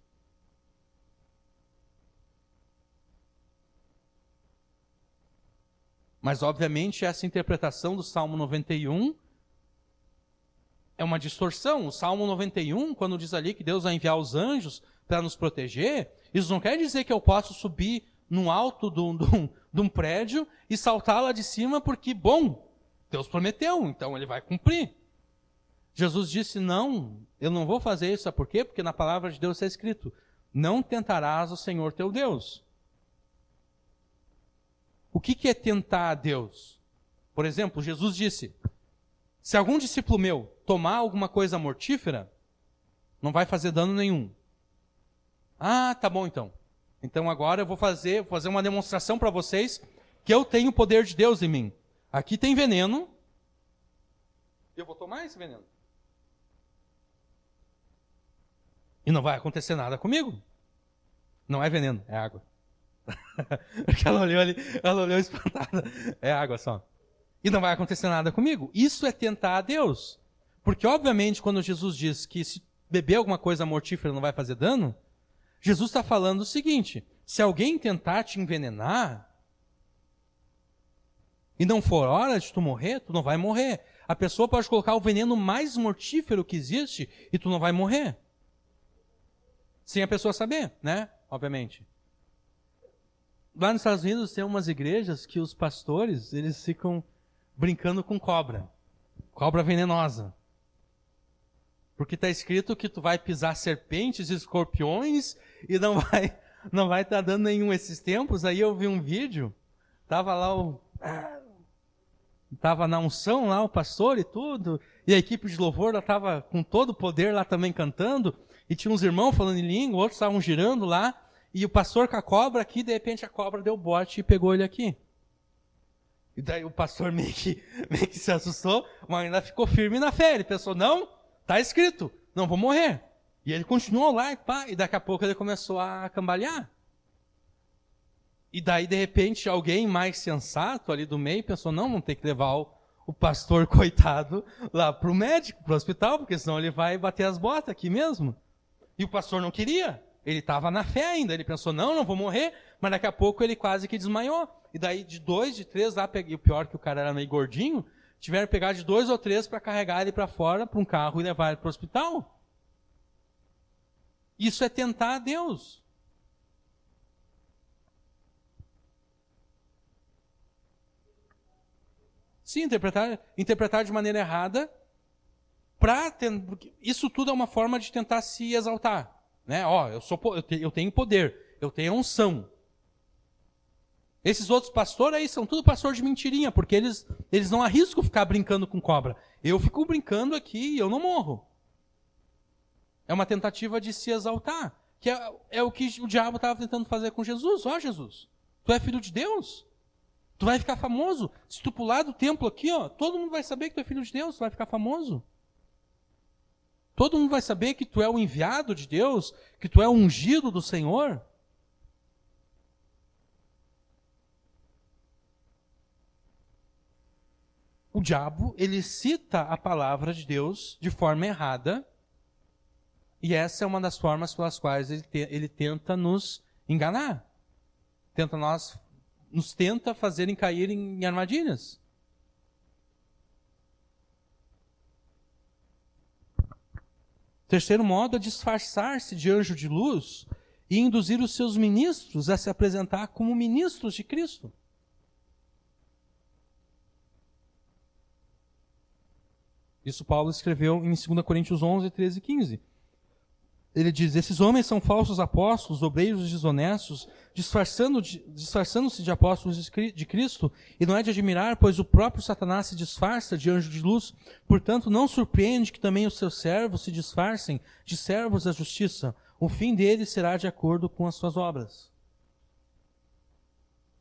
Mas, obviamente, essa interpretação do Salmo 91 é uma distorção. O Salmo 91, quando diz ali que Deus vai enviar os anjos para nos proteger, isso não quer dizer que eu posso subir no alto de um prédio e saltar lá de cima porque, bom, Deus prometeu, então ele vai cumprir. Jesus disse, não, eu não vou fazer isso. Sabe por quê? Porque na palavra de Deus está escrito, não tentarás o Senhor teu Deus. O que é tentar a Deus? Por exemplo, Jesus disse, se algum discípulo meu tomar alguma coisa mortífera, não vai fazer dano nenhum. Ah, tá bom então. Então agora eu vou fazer uma demonstração para vocês que eu tenho o poder de Deus em mim. Aqui tem veneno. Eu vou tomar esse veneno. E não vai acontecer nada comigo. Não é veneno, é água. Porque ela olhou ali, ela olhou espantada. É água só. E não vai acontecer nada comigo. Isso é tentar a Deus. Porque obviamente quando Jesus diz que se beber alguma coisa mortífera não vai fazer dano, Jesus está falando o seguinte, se alguém tentar te envenenar e não for hora de tu morrer, tu não vai morrer. A pessoa pode colocar o veneno mais mortífero que existe e tu não vai morrer. Sem a pessoa saber, né? Obviamente. Lá nos Estados Unidos tem umas igrejas que os pastores, eles ficam brincando com cobra. Cobra venenosa. Porque está escrito que tu vai pisar serpentes e escorpiões e não vai estar dando nenhum. Esses tempos, aí eu vi um vídeo, tava na unção lá o pastor e tudo, e a equipe de louvor estava com todo o poder lá também cantando, e tinha uns irmãos falando em língua, outros estavam girando lá, e o pastor com a cobra aqui, de repente a cobra deu bote e pegou ele aqui. E daí o pastor meio que se assustou, mas ainda ficou firme na fé. Ele pensou, não, está escrito, não vou morrer. E ele continuou lá e daqui a pouco ele começou a cambalear. E daí, de repente, alguém mais sensato ali do meio pensou, não tem que levar o pastor coitado lá para o médico, para o hospital, porque senão ele vai bater as botas aqui mesmo. E o pastor não queria. Ele estava na fé ainda, ele pensou, não vou morrer, mas daqui a pouco ele quase que desmaiou. E daí de 2, de 3 lá, e o pior que o cara era meio gordinho, tiveram que pegar de 2 ou 3 para carregar ele para fora, para um carro e levar ele para o hospital. Isso é tentar a Deus. Sim, interpretar de maneira errada, isso tudo é uma forma de tentar se exaltar. Né? Eu tenho poder, eu tenho unção. Esses outros pastores aí são tudo pastor de mentirinha, porque eles não arriscam ficar brincando com cobra. Eu fico brincando aqui e eu não morro. É uma tentativa de se exaltar, que é o que o diabo estava tentando fazer com Jesus. Ó, Jesus, tu é filho de Deus, tu vai ficar famoso. Se tu pular do templo aqui, ó, todo mundo vai saber que tu é filho de Deus, tu vai ficar famoso. Todo mundo vai saber que tu é o enviado de Deus, que tu é o ungido do Senhor. O diabo, ele cita a palavra de Deus de forma errada, e essa é uma das formas pelas quais ele tenta nos enganar. Nos tenta fazerem cair em armadilhas. Terceiro modo é disfarçar-se de anjo de luz e induzir os seus ministros a se apresentar como ministros de Cristo. Isso Paulo escreveu em 2 Coríntios 11, 13 e 15. Ele diz, esses homens são falsos apóstolos, obreiros desonestos, disfarçando-se de apóstolos de Cristo, e não é de admirar, pois o próprio Satanás se disfarça de anjo de luz. Portanto, não surpreende que também os seus servos se disfarcem de servos da justiça. O fim deles será de acordo com as suas obras.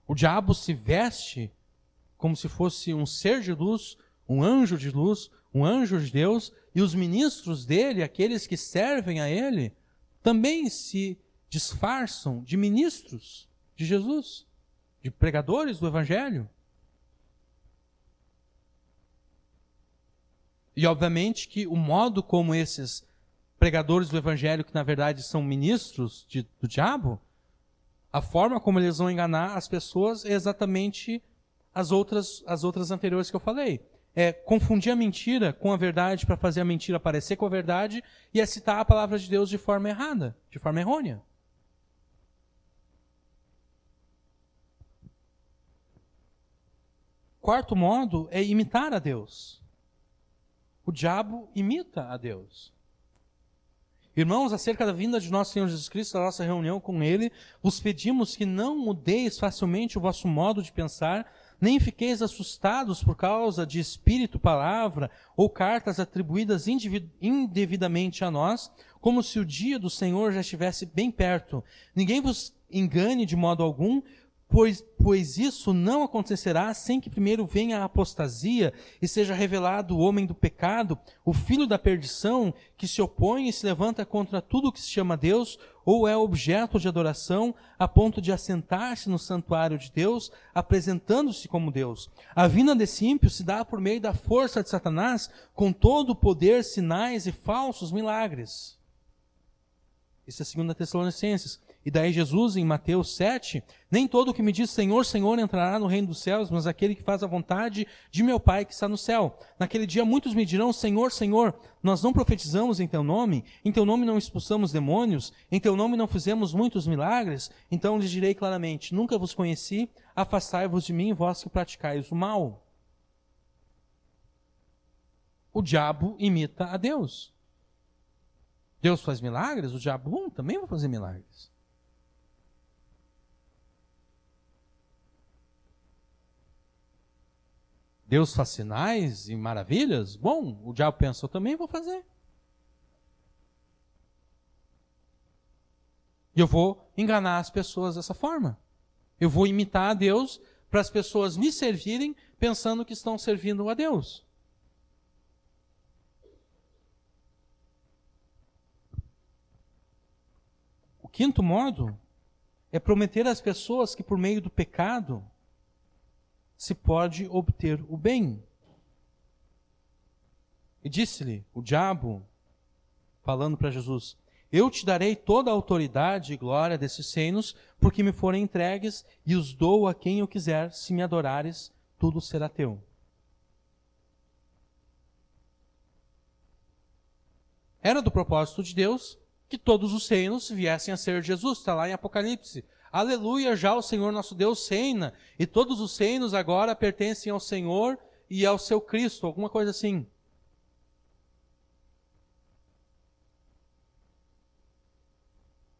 O diabo se veste como se fosse um ser de luz, um anjo de luz, um anjo de Deus, e os ministros dele, aqueles que servem a ele, também se disfarçam de ministros de Jesus, de pregadores do Evangelho. E obviamente que o modo como esses pregadores do Evangelho, que na verdade são ministros do diabo, a forma como eles vão enganar as pessoas é exatamente as outras anteriores que eu falei. É confundir a mentira com a verdade para fazer a mentira parecer com a verdade e é citar a palavra de Deus de forma errada, de forma errônea. Quarto modo é imitar a Deus. O diabo imita a Deus. Irmãos, acerca da vinda de nosso Senhor Jesus Cristo, da nossa reunião com Ele, vos pedimos que não mudeis facilmente o vosso modo de pensar, nem fiqueis assustados por causa de espírito, palavra ou cartas atribuídas indevidamente a nós, como se o dia do Senhor já estivesse bem perto. Ninguém vos engane de modo algum, pois isso não acontecerá sem que primeiro venha a apostasia e seja revelado o homem do pecado, o filho da perdição, que se opõe e se levanta contra tudo o que se chama Deus, ou é objeto de adoração, a ponto de assentar-se no santuário de Deus, apresentando-se como Deus. A vinda desse ímpio se dá por meio da força de Satanás, com todo o poder, sinais e falsos milagres. Isso é 2 Tessalonicenses. E daí Jesus, em Mateus 7, nem todo o que me diz Senhor, Senhor entrará no reino dos céus, mas aquele que faz a vontade de meu Pai que está no céu. Naquele dia muitos me dirão, Senhor, Senhor, nós não profetizamos em teu nome não expulsamos demônios, em teu nome não fizemos muitos milagres? Então lhes direi claramente, nunca vos conheci, afastai-vos de mim, vós que praticais o mal. O diabo imita a Deus. Deus faz milagres, o diabo também vai fazer milagres. Deus faz sinais e maravilhas? Bom, o diabo pensa, eu também vou fazer. E eu vou enganar as pessoas dessa forma. Eu vou imitar a Deus para as pessoas me servirem pensando que estão servindo a Deus. O quinto modo é prometer às pessoas que por meio do pecado se pode obter o bem. E disse-lhe o diabo, falando para Jesus, eu te darei toda a autoridade e glória desses reinos, porque me forem entregues, e os dou a quem eu quiser, se me adorares, tudo será teu. Era do propósito de Deus que todos os reinos viessem a ser Jesus, está lá em Apocalipse. Aleluia, já o Senhor nosso Deus reina, e todos os reinos agora pertencem ao Senhor e ao seu Cristo, alguma coisa assim.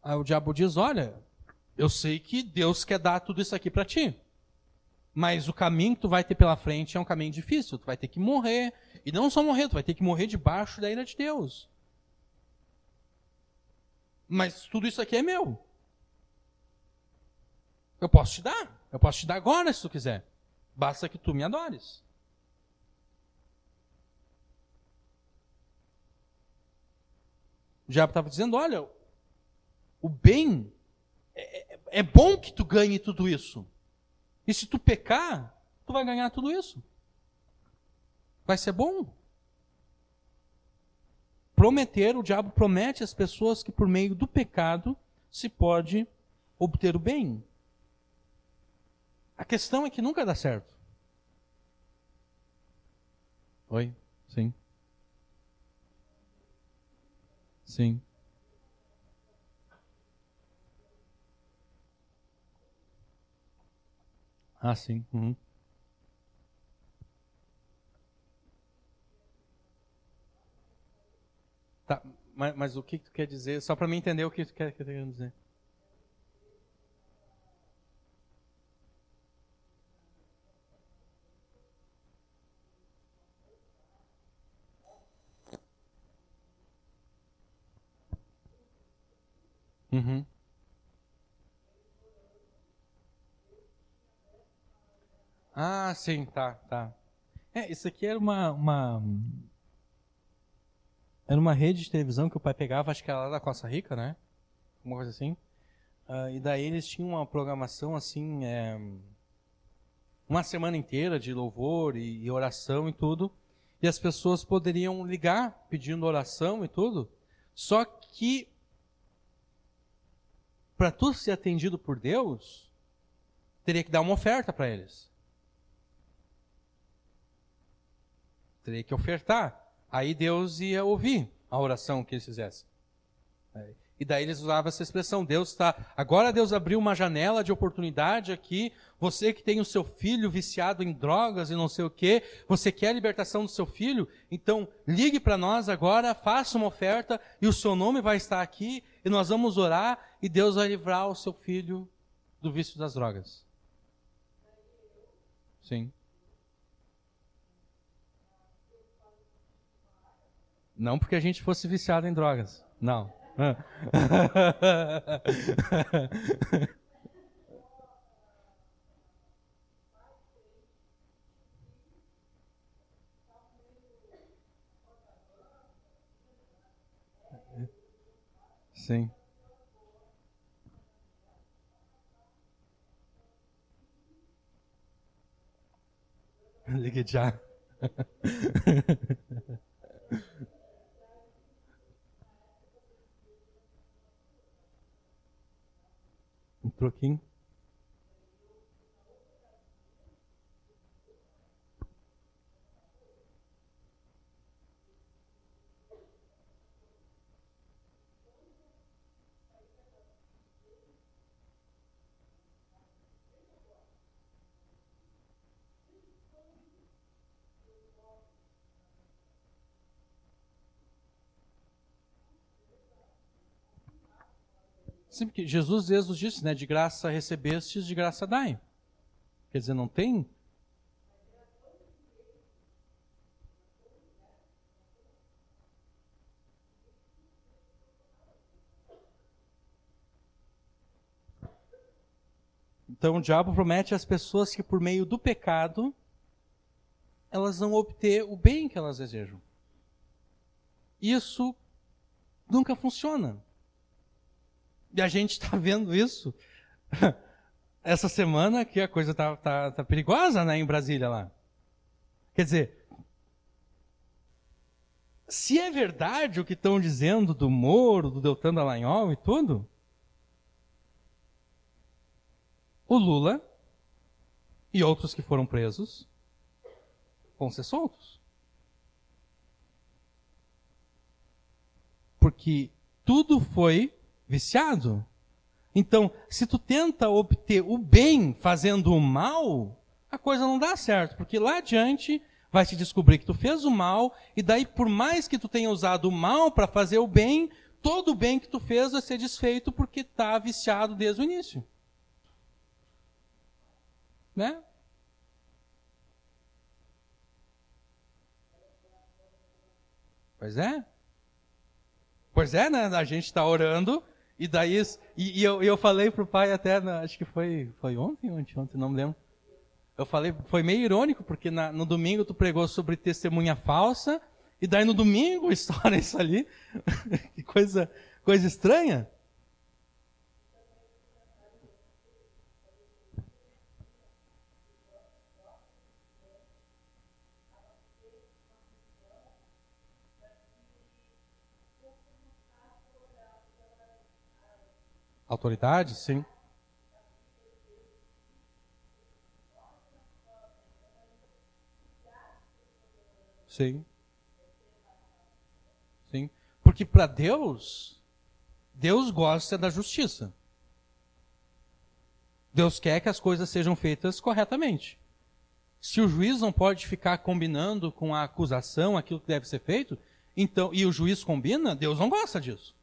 Aí o diabo diz, olha, eu sei que Deus quer dar tudo isso aqui para ti, Mas o caminho que tu vai ter pela frente é um caminho difícil. Tu vai ter que morrer. E não só morrer, tu vai ter que morrer debaixo da ira de Deus. Mas tudo isso aqui é meu. Eu posso te dar. Eu posso te dar agora se tu quiser. Basta que tu me adores. O diabo estava dizendo, olha, o bem, é bom que tu ganhe tudo isso. E se tu pecar, tu vai ganhar tudo isso. Vai ser bom. O diabo promete às pessoas que por meio do pecado se pode obter o bem. A questão é que nunca dá certo. Oi? Sim. Sim. Ah, sim. Uhum. Tá, mas o que tu quer dizer? Só para mim entender o que tu quer dizer. Uhum. Ah, sim, tá. Isso aqui era uma rede de televisão que o pai pegava, acho que era lá da Costa Rica, né? Uma coisa assim. E daí eles tinham uma programação assim, uma semana inteira de louvor e oração e tudo. E as pessoas poderiam ligar pedindo oração e tudo. Só que para tu ser atendido por Deus, teria que dar uma oferta para eles. Teria que ofertar. Aí Deus ia ouvir a oração que eles fizessem. E daí eles usavam essa expressão, agora Deus abriu uma janela de oportunidade aqui, você que tem o seu filho viciado em drogas e não sei o quê, você quer a libertação do seu filho, então ligue para nós agora, faça uma oferta e o seu nome vai estar aqui e nós vamos orar e Deus vai livrar o seu filho do vício das drogas. Sim. Não porque a gente fosse viciado em drogas, não. Sim. Ligue já. Um troquinho. Sim, porque Jesus disse, né, de graça recebestes, de graça dai. Quer dizer, não tem... Então o diabo promete às pessoas que por meio do pecado, elas vão obter o bem que elas desejam. Isso nunca funciona. E a gente está vendo isso essa semana, que a coisa tá perigosa, né, em Brasília lá. Quer dizer, se é verdade o que estão dizendo do Moro, do Deltan Dallagnol e tudo, o Lula e outros que foram presos vão ser soltos. Porque tudo foi viciado. Então, se tu tenta obter o bem fazendo o mal, a coisa não dá certo, porque lá adiante vai se descobrir que tu fez o mal, e daí por mais que tu tenha usado o mal para fazer o bem, todo o bem que tu fez vai ser desfeito porque está viciado desde o início. Né? Pois é. Pois é, né? A gente está orando, e daí... eu falei pro pai até, acho que foi ontem, não me lembro. Eu falei, foi meio irônico, porque no domingo tu pregou sobre testemunha falsa, e daí no domingo estoura isso ali. Que coisa estranha. Autoridade, sim. Sim. Sim. Porque para Deus gosta da justiça. Deus quer que as coisas sejam feitas corretamente. Se o juiz não pode ficar combinando com a acusação aquilo que deve ser feito, então, e o juiz combina, Deus não gosta disso.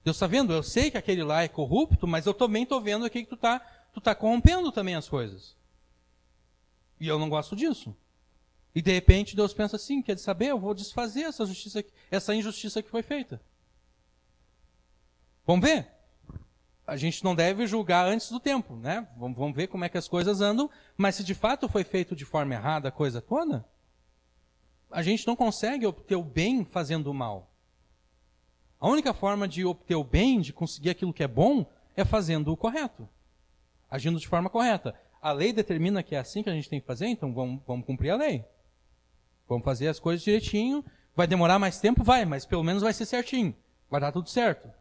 Deus está vendo, eu sei que aquele lá é corrupto, mas eu também estou vendo aqui que tu tá corrompendo também as coisas. E eu não gosto disso. E de repente Deus pensa assim, quer saber, eu vou desfazer essa injustiça que foi feita. Vamos ver? A gente não deve julgar antes do tempo, né? Vamos ver como é que as coisas andam, mas se de fato foi feito de forma errada a coisa toda, a gente não consegue obter o bem fazendo o mal. A única forma de obter o bem, de conseguir aquilo que é bom, é fazendo o correto. Agindo de forma correta. A lei determina que é assim que a gente tem que fazer, então vamos cumprir a lei. Vamos fazer as coisas direitinho. Vai demorar mais tempo? Vai, mas pelo menos vai ser certinho. Vai dar tudo certo.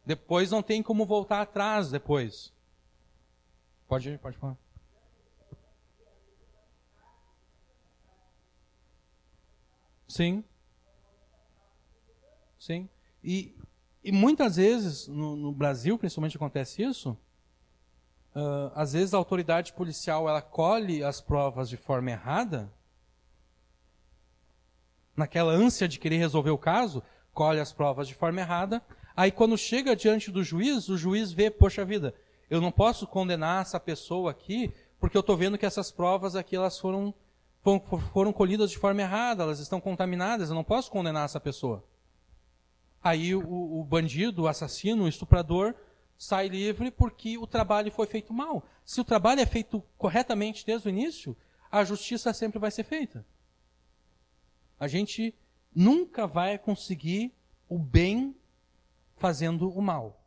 Depois não tem como voltar atrás depois. Pode falar. Sim. Sim. E muitas vezes, no Brasil principalmente acontece isso, às vezes a autoridade policial ela colhe as provas de forma errada, naquela ânsia de querer resolver o caso, colhe as provas de forma errada, aí quando chega diante do juiz, o juiz vê, poxa vida, eu não posso condenar essa pessoa aqui, porque eu estou vendo que essas provas aqui elas foram colhidas de forma errada, elas estão contaminadas, eu não posso condenar essa pessoa. Aí o bandido, o assassino, o estuprador, sai livre porque o trabalho foi feito mal. Se o trabalho é feito corretamente desde o início, a justiça sempre vai ser feita. A gente nunca vai conseguir o bem fazendo o mal.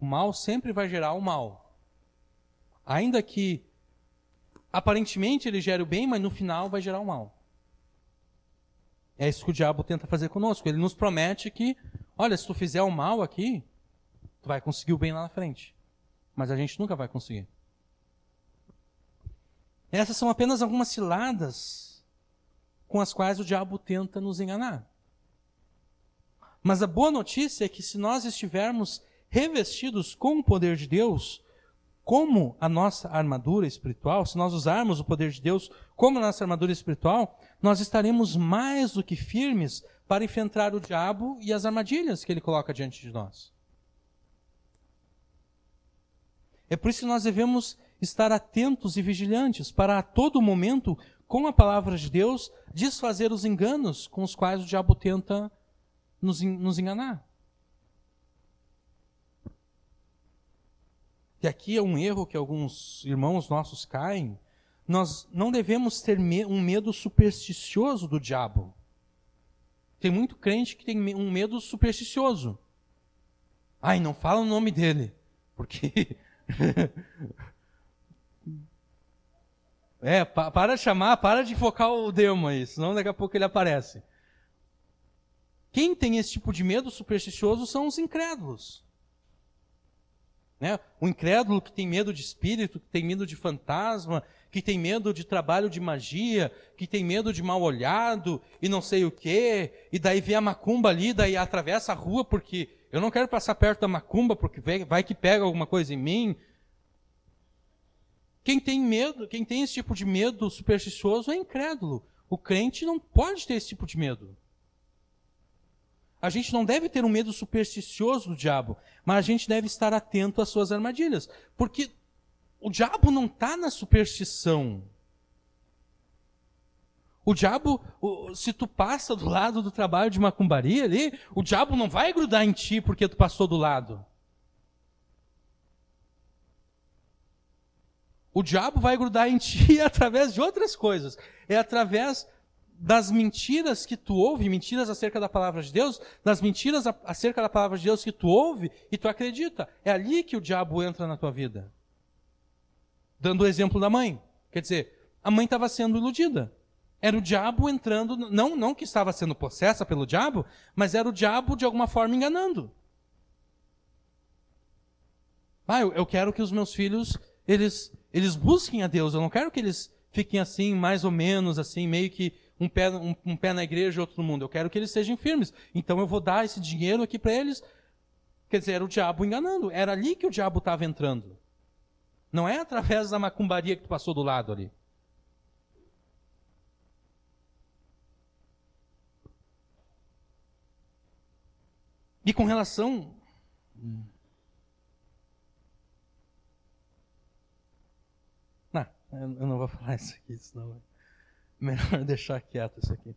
O mal sempre vai gerar o mal. Ainda que aparentemente ele gere o bem, mas no final vai gerar o mal. É isso que o diabo tenta fazer conosco. Ele nos promete que, olha, se tu fizer o mal aqui, tu vai conseguir o bem lá na frente. Mas a gente nunca vai conseguir. Essas são apenas algumas ciladas com as quais o diabo tenta nos enganar. Mas a boa notícia é que se nós estivermos revestidos com o poder de Deus, como a nossa armadura espiritual, se nós usarmos o poder de Deus como a nossa armadura espiritual, nós estaremos mais do que firmes para enfrentar o diabo e as armadilhas que ele coloca diante de nós. É por isso que nós devemos estar atentos e vigilantes para a todo momento, com a palavra de Deus, desfazer os enganos com os quais o diabo tenta nos enganar. E aqui é um erro que alguns irmãos nossos caem. Nós não devemos ter um medo supersticioso do diabo. Tem muito crente que tem um medo supersticioso. Ai, não fala o nome dele, porque... para de chamar, para de invocar o demo aí, senão daqui a pouco ele aparece. Quem tem esse tipo de medo supersticioso são os incrédulos. Né? O incrédulo que tem medo de espírito, que tem medo de fantasma, que tem medo de trabalho de magia, que tem medo de mal olhado e não sei o quê, e daí vê a macumba ali, daí atravessa a rua porque eu não quero passar perto da macumba porque vai que pega alguma coisa em mim. Quem tem medo, quem tem esse tipo de medo supersticioso é incrédulo. O crente não pode ter esse tipo de medo. A gente não deve ter um medo supersticioso do diabo, mas a gente deve estar atento às suas armadilhas. Porque o diabo não está na superstição. O diabo, se tu passa do lado do trabalho de macumbaria ali, o diabo não vai grudar em ti porque tu passou do lado. O diabo vai grudar em ti através de outras coisas. É através das mentiras que tu ouve, mentiras acerca da palavra de Deus, das mentiras acerca da palavra de Deus que tu ouve e tu acredita. É ali que o diabo entra na tua vida. Dando o exemplo da mãe. Quer dizer, a mãe estava sendo iludida. Era o diabo entrando, não que estava sendo possessa pelo diabo, mas era o diabo de alguma forma enganando. Eu quero que os meus filhos, eles busquem a Deus, eu não quero que eles fiquem assim, mais ou menos assim, meio que um pé na igreja e outro no mundo. Eu quero que eles sejam firmes. Então eu vou dar esse dinheiro aqui para eles. Quer dizer, era o diabo enganando. Era ali que o diabo estava entrando. Não é através da macumbaria que tu passou do lado ali. E com relação... Eu não vou falar isso aqui, senão é melhor deixar quieto isso aqui.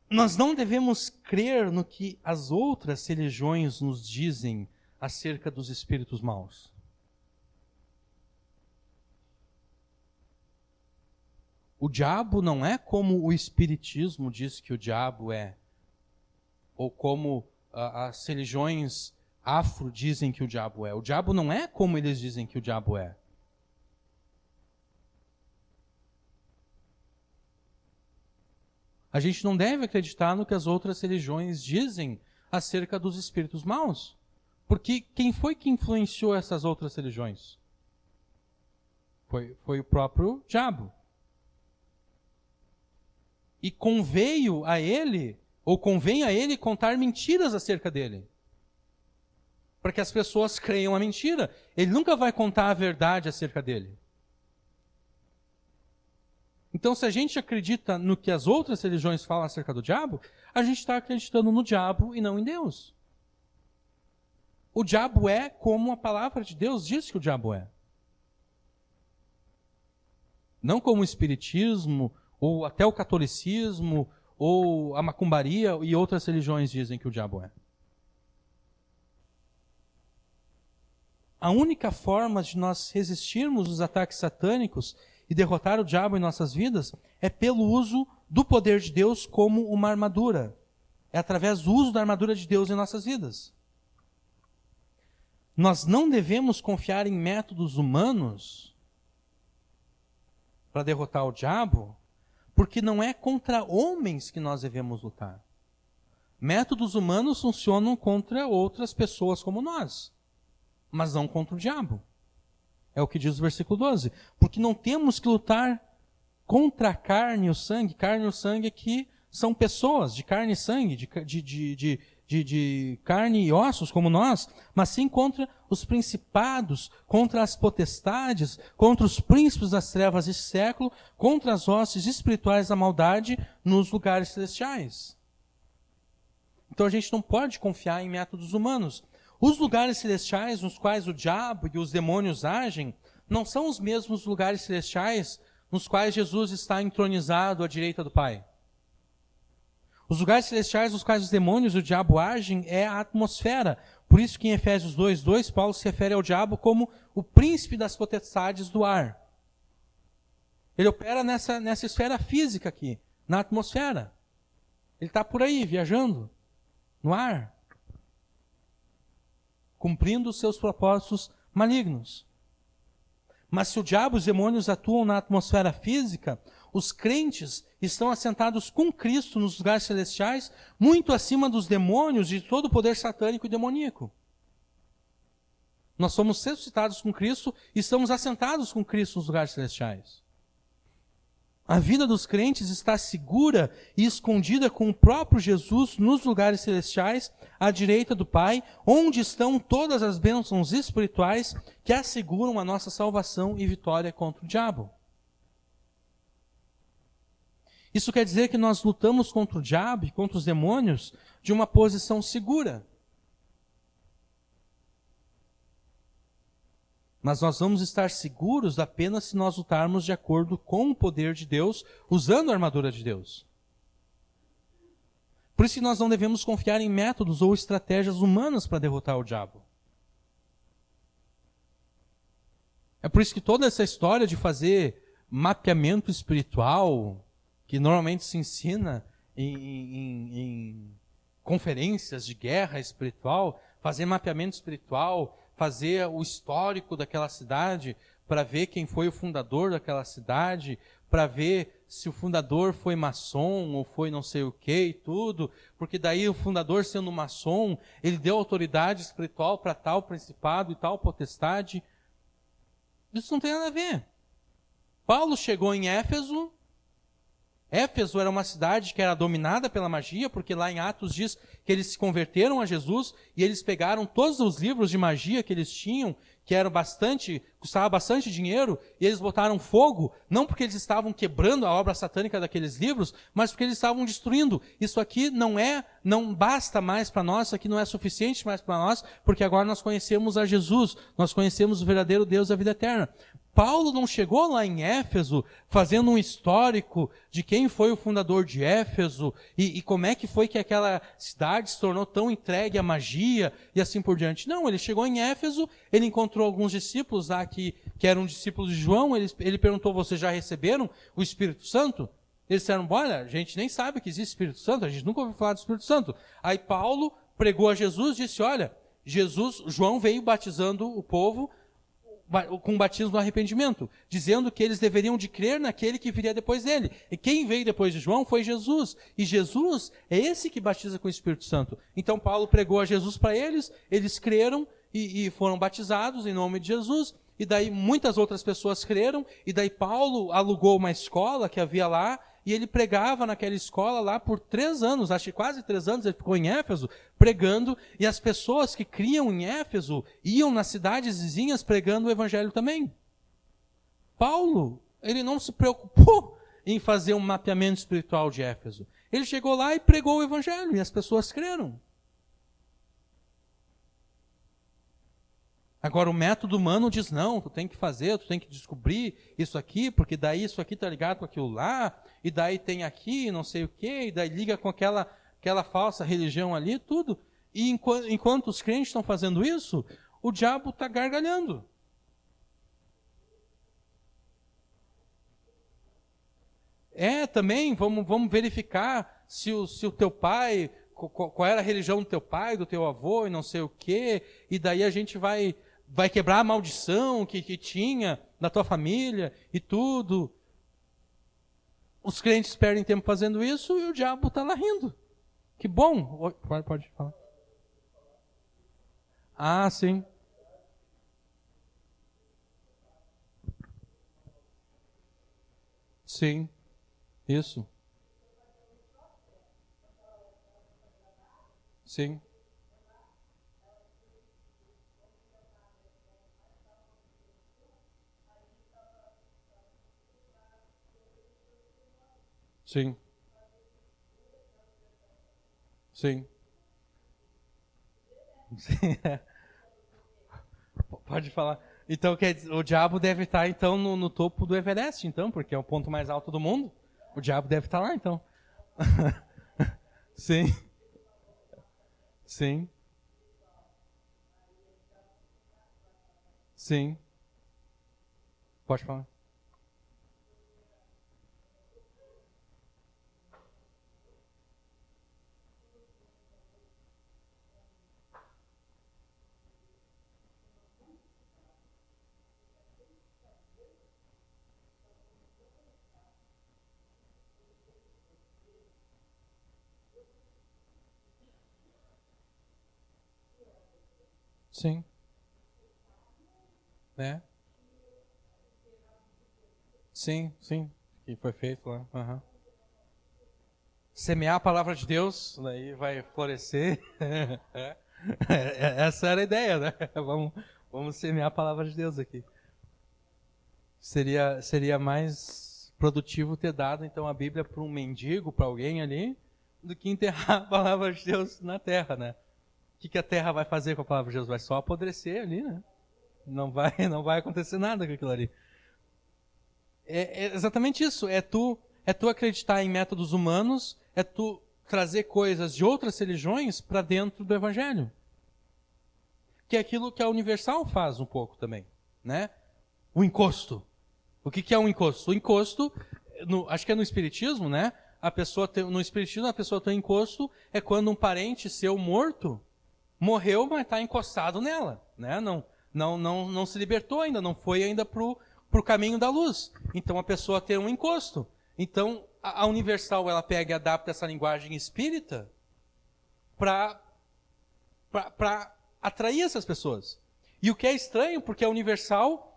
Nós não devemos crer no que as outras religiões nos dizem acerca dos espíritos maus. O diabo não é como o espiritismo diz que o diabo é, ou como as religiões afro dizem que o diabo é. O diabo não é como eles dizem que o diabo é. A gente não deve acreditar no que as outras religiões dizem acerca dos espíritos maus. Porque quem foi que influenciou essas outras religiões? Foi o próprio diabo. E convém a ele contar mentiras acerca dele. Para que as pessoas creiam a mentira. Ele nunca vai contar a verdade acerca dele. Então, se a gente acredita no que as outras religiões falam acerca do diabo, a gente está acreditando no diabo e não em Deus. O diabo é como a palavra de Deus diz que o diabo é. Não como o espiritismo, ou até o catolicismo, ou a macumbaria e outras religiões dizem que o diabo é. A única forma de nós resistirmos os ataques satânicos e derrotar o diabo em nossas vidas é pelo uso do poder de Deus como uma armadura. É através do uso da armadura de Deus em nossas vidas. Nós não devemos confiar em métodos humanos para derrotar o diabo, porque não é contra homens que nós devemos lutar. Métodos humanos funcionam contra outras pessoas como nós, mas não contra o diabo. É o que diz o versículo 12. Porque não temos que lutar contra a carne e o sangue. Carne e o sangue aqui são pessoas de carne e sangue, de carne e ossos como nós, mas sim contra os principados, contra as potestades, contra os príncipes das trevas desse século, contra as hostes espirituais da maldade nos lugares celestiais. Então a gente não pode confiar em métodos humanos. Os lugares celestiais nos quais o diabo e os demônios agem não são os mesmos lugares celestiais nos quais Jesus está entronizado à direita do Pai. Os lugares celestiais nos quais os demônios e o diabo agem é a atmosfera. Por isso que em Efésios 2:2, Paulo se refere ao diabo como o príncipe das potestades do ar. Ele opera nessa esfera física aqui, na atmosfera. Ele está por aí, viajando, no ar, cumprindo os seus propósitos malignos. Mas se o diabo e os demônios atuam na atmosfera física, os crentes estão assentados com Cristo nos lugares celestiais, muito acima dos demônios e de todo o poder satânico e demoníaco. Nós somos ressuscitados com Cristo e estamos assentados com Cristo nos lugares celestiais. A vida dos crentes está segura e escondida com o próprio Jesus nos lugares celestiais, à direita do Pai, onde estão todas as bênçãos espirituais que asseguram a nossa salvação e vitória contra o diabo. Isso quer dizer que nós lutamos contra o diabo e contra os demônios de uma posição segura. Mas nós vamos estar seguros apenas se nós lutarmos de acordo com o poder de Deus, usando a armadura de Deus. Por isso que nós não devemos confiar em métodos ou estratégias humanas para derrotar o diabo. É por isso que toda essa história de fazer mapeamento espiritual, que normalmente se ensina em conferências de guerra espiritual, fazer mapeamento espiritual, fazer o histórico daquela cidade, para ver quem foi o fundador daquela cidade, para ver se o fundador foi maçom ou foi não sei o que e tudo, porque daí o fundador, sendo maçom, ele deu autoridade espiritual para tal principado e tal potestade. Isso não tem nada a ver. Paulo chegou em Éfeso. Éfeso era uma cidade que era dominada pela magia, porque lá em Atos diz que eles se converteram a Jesus e eles pegaram todos os livros de magia que eles tinham, que eram custava bastante dinheiro, e eles botaram fogo, não porque eles estavam quebrando a obra satânica daqueles livros, mas porque eles estavam destruindo. Isso aqui não basta mais para nós, isso aqui não é suficiente mais para nós, porque agora nós conhecemos a Jesus, nós conhecemos o verdadeiro Deus da vida eterna. Paulo não chegou lá em Éfeso fazendo um histórico de quem foi o fundador de Éfeso e como é que foi que aquela cidade se tornou tão entregue à magia e assim por diante. Não, ele chegou em Éfeso, ele encontrou alguns discípulos lá que eram discípulos de João, ele perguntou, vocês já receberam o Espírito Santo? Eles disseram, olha, a gente nem sabe que existe Espírito Santo, a gente nunca ouviu falar do Espírito Santo. Aí Paulo pregou a Jesus, disse, olha, João veio batizando o povo com um batismo no arrependimento, dizendo que eles deveriam de crer naquele que viria depois dele. E quem veio depois de João foi Jesus. E Jesus é esse que batiza com o Espírito Santo. Então Paulo pregou a Jesus para eles, eles creram e foram batizados em nome de Jesus. E daí muitas outras pessoas creram, e daí Paulo alugou uma escola que havia lá, e ele pregava naquela escola lá por 3 anos, acho que quase 3 anos ele ficou em Éfeso, pregando, e as pessoas que criam em Éfeso iam nas cidades vizinhas pregando o evangelho também. Paulo, ele não se preocupou em fazer um mapeamento espiritual de Éfeso. Ele chegou lá e pregou o evangelho, e as pessoas creram. Agora, o método humano diz, não, tu tem que fazer, tu tem que descobrir isso aqui, porque daí isso aqui está ligado com aquilo lá, e daí tem aqui, não sei o quê, e daí liga com aquela falsa religião ali, tudo. E enquanto os crentes estão fazendo isso, o diabo está gargalhando. Também, vamos verificar se o teu pai, qual era a religião do teu pai, do teu avô, e não sei o quê, e daí a gente vai quebrar a maldição que tinha na tua família e tudo. Os crentes perdem tempo fazendo isso e o diabo está lá rindo. Que bom. Pode falar. Ah, sim. Sim. Isso. Sim. Sim. Sim. Sim. Pode falar. Então, o diabo deve estar, então, no topo do Everest, então, porque é o ponto mais alto do mundo. O diabo deve estar lá, então. Sim. Sim. Sim. Pode falar. Sim. Né? Sim, sim. Que foi feito lá. Uhum. Semear a palavra de Deus, daí vai florescer. Essa era a ideia, né? Vamos semear a palavra de Deus aqui. Seria mais produtivo ter dado, então, a Bíblia para um mendigo, para alguém ali, do que enterrar a palavra de Deus na terra, né? O que a terra vai fazer com a palavra de Deus? Vai só apodrecer ali, né? Não vai acontecer nada com aquilo ali. É exatamente isso. É tu acreditar em métodos humanos, é tu trazer coisas de outras religiões para dentro do Evangelho. Que é aquilo que a Universal faz um pouco também, né? O encosto. O que é um encosto? O encosto, acho que é no Espiritismo, né? No Espiritismo, a pessoa tem encosto é quando um parente seu morto morreu, mas está encostado nela, né? Não se libertou ainda, não foi ainda pro caminho da luz. Então a pessoa tem um encosto. Então a Universal ela pega e adapta essa linguagem espírita para atrair essas pessoas. E o que é estranho, porque a Universal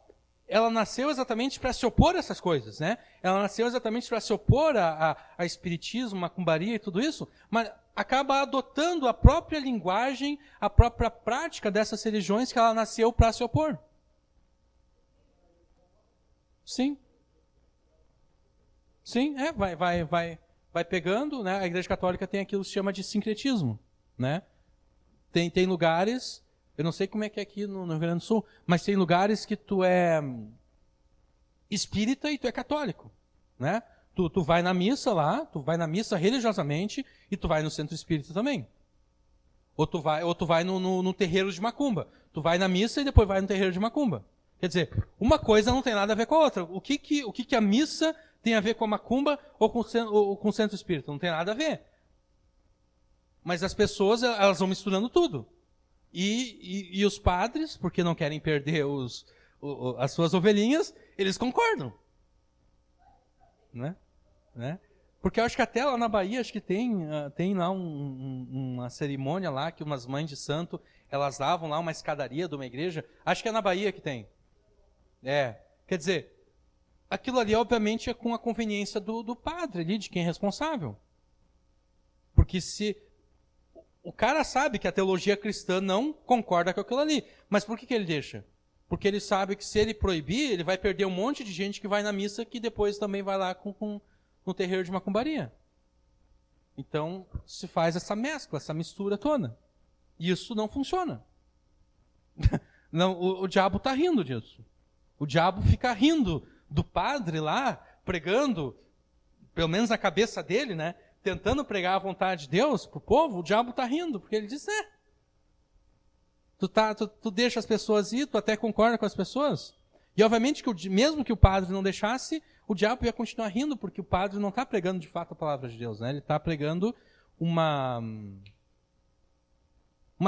ela nasceu exatamente para se opor a essas coisas, né? Ela nasceu exatamente para se opor a espiritismo, macumbaria e tudo isso, mas acaba adotando a própria linguagem, a própria prática dessas religiões que ela nasceu para se opor. Sim. Sim, vai pegando, né? A Igreja Católica tem aquilo que se chama de sincretismo, né? Tem lugares, eu não sei como é que é aqui no Rio Grande do Sul, mas tem lugares que tu é espírita e tu é católico, né? Tu vai na missa lá, tu vai na missa religiosamente e tu vai no centro espírita também. Ou tu vai no terreiro de macumba. Tu vai na missa e depois vai no terreiro de macumba. Quer dizer, uma coisa não tem nada a ver com a outra. O que a missa tem a ver com a macumba ou com o centro espírita? Não tem nada a ver. Mas as pessoas, elas vão misturando tudo. E os padres, porque não querem perder as suas ovelhinhas, eles concordam. Né? Porque eu acho que até lá na Bahia, acho que tem lá uma cerimônia lá, que umas mães de santo, elas davam lá uma escadaria de uma igreja. Acho que é na Bahia que tem. Quer dizer, aquilo ali obviamente é com a conveniência do padre ali, de quem é responsável. Porque se o cara sabe que a teologia cristã não concorda com aquilo ali, mas por que ele deixa? Porque ele sabe que se ele proibir, ele vai perder um monte de gente que vai na missa que depois também vai lá no terreiro de macumbaria. Então se faz essa mescla, essa mistura toda. E isso não funciona. Não, o diabo está rindo disso. O diabo fica rindo do padre lá, pregando, pelo menos na cabeça dele, né? Tentando pregar a vontade de Deus para o povo, o diabo está rindo, porque ele diz, tu deixa as pessoas ir, tu até concorda com as pessoas. E obviamente que mesmo que o padre não deixasse, o diabo ia continuar rindo, porque o padre não está pregando de fato a palavra de Deus, né? Ele está pregando uma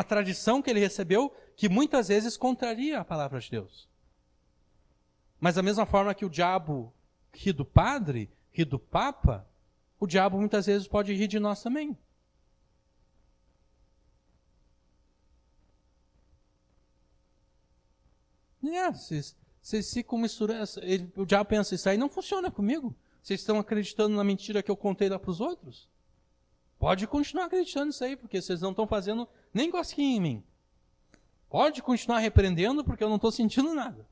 tradição que ele recebeu que muitas vezes contraria a palavra de Deus. Mas da mesma forma que o diabo ri do padre, ri do papa, o diabo muitas vezes pode rir de nós também. Vocês ficam misturando. O diabo pensa, isso aí não funciona comigo. Vocês estão acreditando na mentira que eu contei lá para os outros? Pode continuar acreditando nisso aí, porque vocês não estão fazendo nem cosquinha em mim. Pode continuar repreendendo, porque eu não estou sentindo nada.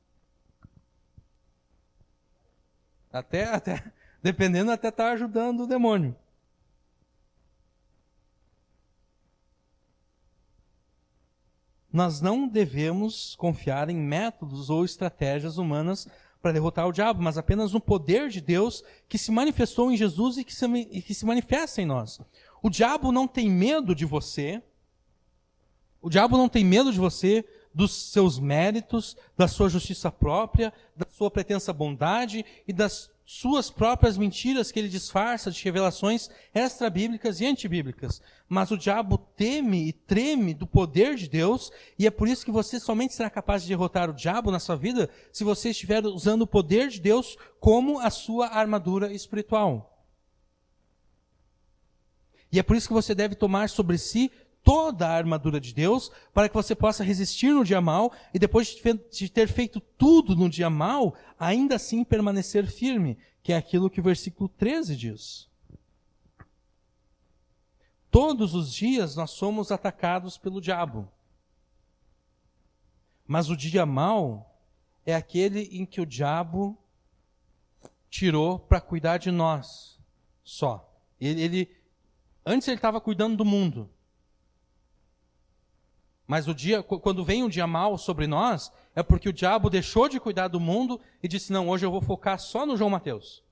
Até dependendo, até está ajudando o demônio. Nós não devemos confiar em métodos ou estratégias humanas para derrotar o diabo, mas apenas no poder de Deus que se manifestou em Jesus e que se manifesta em nós. O diabo não tem medo de você. O diabo não tem medo de você, dos seus méritos, da sua justiça própria, da sua pretensa bondade e das suas próprias mentiras que ele disfarça de revelações extra-bíblicas e antibíblicas. Mas o diabo teme e treme do poder de Deus, e é por isso que você somente será capaz de derrotar o diabo na sua vida se você estiver usando o poder de Deus como a sua armadura espiritual. E é por isso que você deve tomar sobre si toda a armadura de Deus, para que você possa resistir no dia mal, e depois de ter feito tudo no dia mal, ainda assim permanecer firme, que é aquilo que o versículo 13 diz. Todos os dias nós somos atacados pelo diabo. Mas o dia mal é aquele em que o diabo tirou para cuidar de nós só. Antes ele estava cuidando do mundo. Mas quando vem um dia mau sobre nós, é porque o diabo deixou de cuidar do mundo e disse, não, hoje eu vou focar só no João Mateus.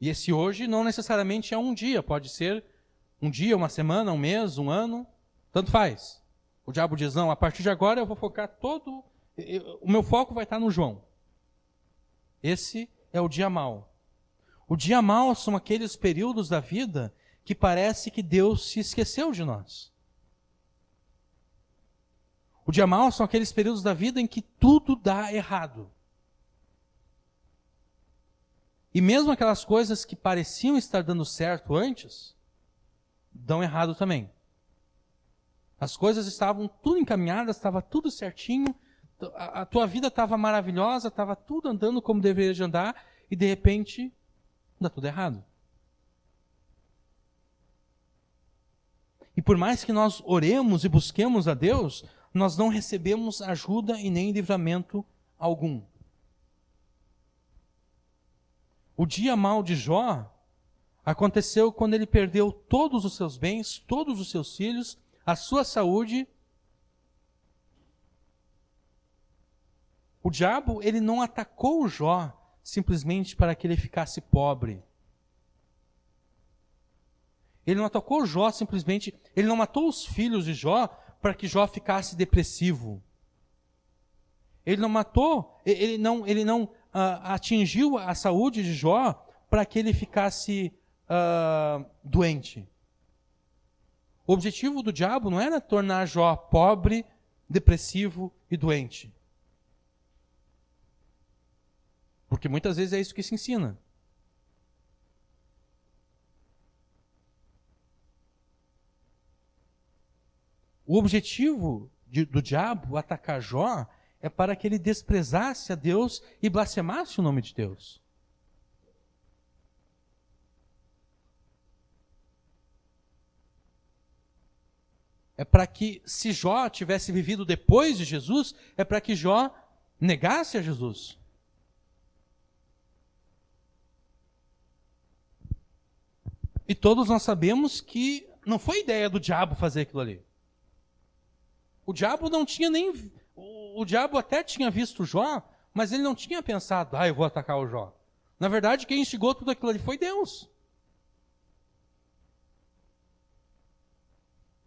E esse hoje não necessariamente é um dia, pode ser um dia, uma semana, um mês, um ano, tanto faz. O diabo diz, não, a partir de agora eu vou focar o meu foco vai estar no João. Esse é o dia mau. O dia mau são aqueles períodos da vida que parece que Deus se esqueceu de nós. O dia mau são aqueles períodos da vida em que tudo dá errado. E mesmo aquelas coisas que pareciam estar dando certo antes, dão errado também. As coisas estavam tudo encaminhadas, estava tudo certinho, a tua vida estava maravilhosa, estava tudo andando como deveria de andar, e de repente, dá tudo errado. E por mais que nós oremos e busquemos a Deus, nós não recebemos ajuda e nem livramento algum. O dia mau de Jó aconteceu quando ele perdeu todos os seus bens, todos os seus filhos, a sua saúde. O diabo, ele não atacou o Jó simplesmente para que ele ficasse pobre. Ele não atacou o Jó simplesmente, ele não matou os filhos de Jó para que Jó ficasse depressivo. Ele não matou, ele não atingiu a saúde de Jó para que ele ficasse doente. O objetivo do diabo não era tornar Jó pobre, depressivo e doente. Porque muitas vezes é isso que se ensina. O objetivo do diabo atacar Jó é para que ele desprezasse a Deus e blasfemasse o nome de Deus. É para que, se Jó tivesse vivido depois de Jesus, é para que Jó negasse a Jesus. E todos nós sabemos que não foi ideia do diabo fazer aquilo ali. O diabo não tinha nem... O diabo até tinha visto Jó, mas ele não tinha pensado, eu vou atacar o Jó. Na verdade, quem instigou tudo aquilo ali foi Deus.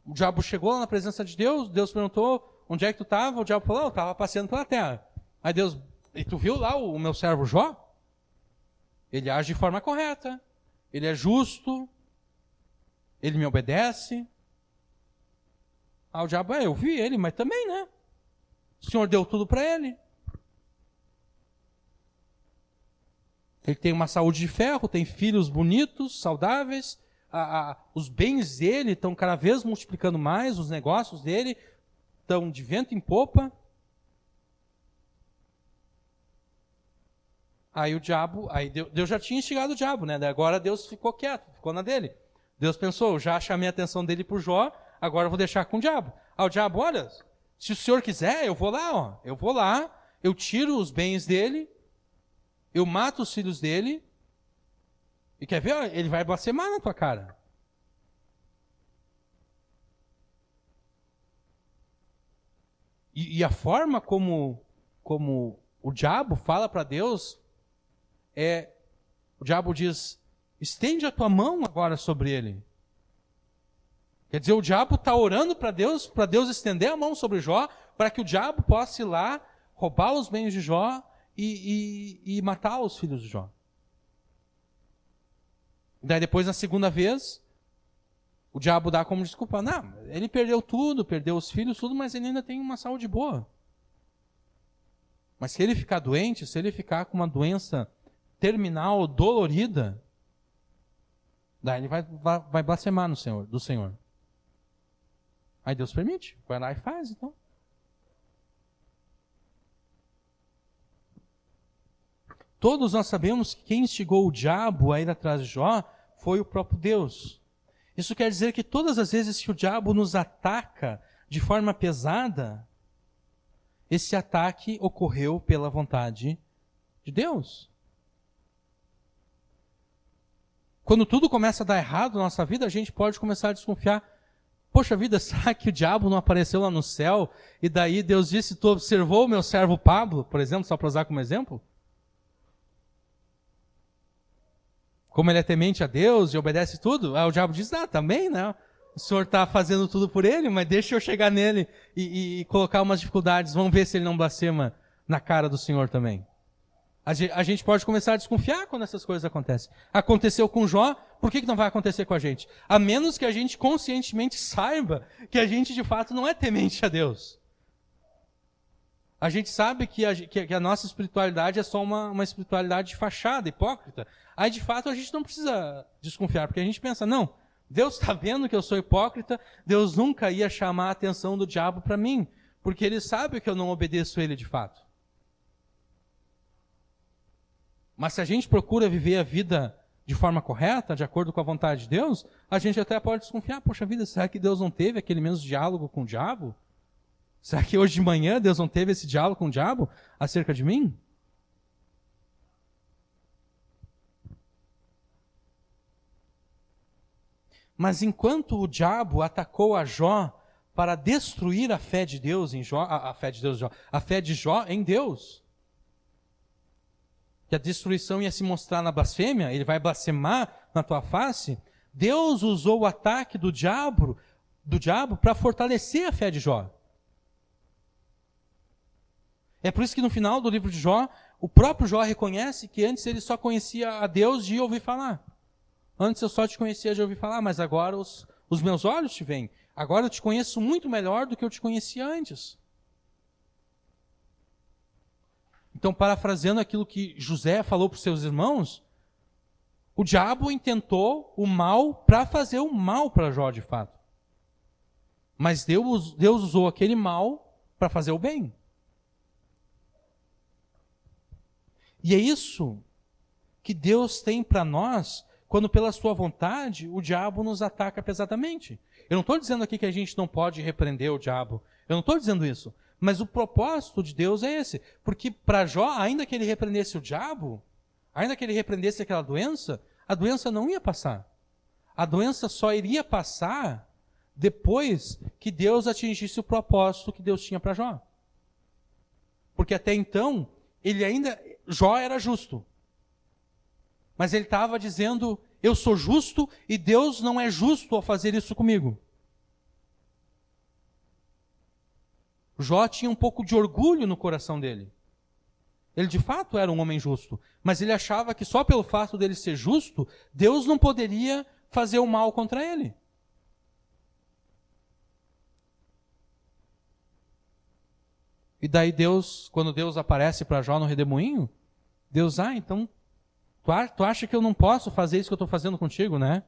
O diabo chegou lá na presença de Deus, Deus perguntou, onde é que tu estava? O diabo falou, eu estava passeando pela terra. Aí Deus, e tu viu lá o meu servo Jó? Ele age de forma correta, ele é justo, ele me obedece. O diabo, eu vi ele, mas também, né? O Senhor deu tudo para ele. Ele tem uma saúde de ferro, tem filhos bonitos, saudáveis, os bens dele estão cada vez multiplicando mais, os negócios dele estão de vento em popa. Aí o diabo, Deus já tinha instigado o diabo, né? Agora Deus ficou quieto, ficou na dele. Deus pensou, já chamei a atenção dele por Jó, agora eu vou deixar com o diabo. O diabo, olha, se o senhor quiser, eu vou lá, eu tiro os bens dele, eu mato os filhos dele, e quer ver, ele vai blasfemar na tua cara. E a forma como o diabo fala para Deus, o diabo diz, estende a tua mão agora sobre ele. Quer dizer, o diabo está orando para Deus estender a mão sobre Jó, para que o diabo possa ir lá, roubar os bens de Jó e matar os filhos de Jó. Daí depois, na segunda vez, o diabo dá como desculpa, não, ele perdeu tudo, perdeu os filhos, tudo, mas ele ainda tem uma saúde boa. Mas se ele ficar doente, se ele ficar com uma doença terminal, dolorida, daí ele vai blasfemar do Senhor. Aí Deus permite, vai lá e faz, então. Todos nós sabemos que quem instigou o diabo a ir atrás de Jó foi o próprio Deus. Isso quer dizer que todas as vezes que o diabo nos ataca de forma pesada, esse ataque ocorreu pela vontade de Deus. Quando tudo começa a dar errado na nossa vida, a gente pode começar a desconfiar, Poxa vida, será que o diabo não apareceu lá no céu? E daí Deus disse, tu observou o meu servo Pablo, por exemplo, só para usar como exemplo? Como ele é temente a Deus e obedece tudo, aí o diabo diz, também, né? O Senhor está fazendo tudo por ele, mas deixa eu chegar nele e colocar umas dificuldades, vamos ver se ele não blasfema na cara do Senhor também. A gente pode começar a desconfiar quando essas coisas acontecem. Aconteceu com Jó, por que não vai acontecer com a gente? A menos que a gente conscientemente saiba que a gente de fato não é temente a Deus. A gente sabe que a nossa espiritualidade é só uma espiritualidade de fachada, hipócrita. Aí de fato a gente não precisa desconfiar, porque a gente pensa, não, Deus está vendo que eu sou hipócrita, Deus nunca ia chamar a atenção do diabo para mim, porque ele sabe que eu não obedeço ele de fato. Mas se a gente procura viver a vida de forma correta, de acordo com a vontade de Deus, a gente até pode desconfiar, poxa vida, será que Deus não teve aquele mesmo diálogo com o diabo? Será que hoje de manhã Deus não teve esse diálogo com o diabo acerca de mim? Mas enquanto o diabo atacou a Jó para destruir a fé de Deus em Jó, a fé de Jó em Deus, que a destruição ia se mostrar na blasfêmia, ele vai blasfemar na tua face, Deus usou o ataque do diabo para fortalecer a fé de Jó. É por isso que no final do livro de Jó, o próprio Jó reconhece que antes ele só conhecia a Deus de ouvir falar. Antes eu só te conhecia de ouvir falar, mas agora os meus olhos te veem. Agora eu te conheço muito melhor do que eu te conhecia antes. Então, parafraseando aquilo que José falou para os seus irmãos, o diabo intentou o mal para fazer o mal para Jó de fato. Mas Deus usou aquele mal para fazer o bem. E é isso que Deus tem para nós, quando pela sua vontade o diabo nos ataca pesadamente. Eu não estou dizendo aqui que a gente não pode repreender o diabo. Eu não estou dizendo isso. Mas o propósito de Deus é esse. Porque para Jó, ainda que ele repreendesse o diabo, ainda que ele repreendesse aquela doença, a doença não ia passar. A doença só iria passar depois que Deus atingisse o propósito que Deus tinha para Jó. Porque até então, Jó era justo. Mas ele estava dizendo, eu sou justo e Deus não é justo ao fazer isso comigo. Jó tinha um pouco de orgulho no coração dele. Ele de fato era um homem justo, mas ele achava que só pelo fato dele ser justo, Deus não poderia fazer o mal contra ele. E daí quando Deus aparece para Jó no redemoinho, Deus, então, tu acha que eu não posso fazer isso que eu estou fazendo contigo, né?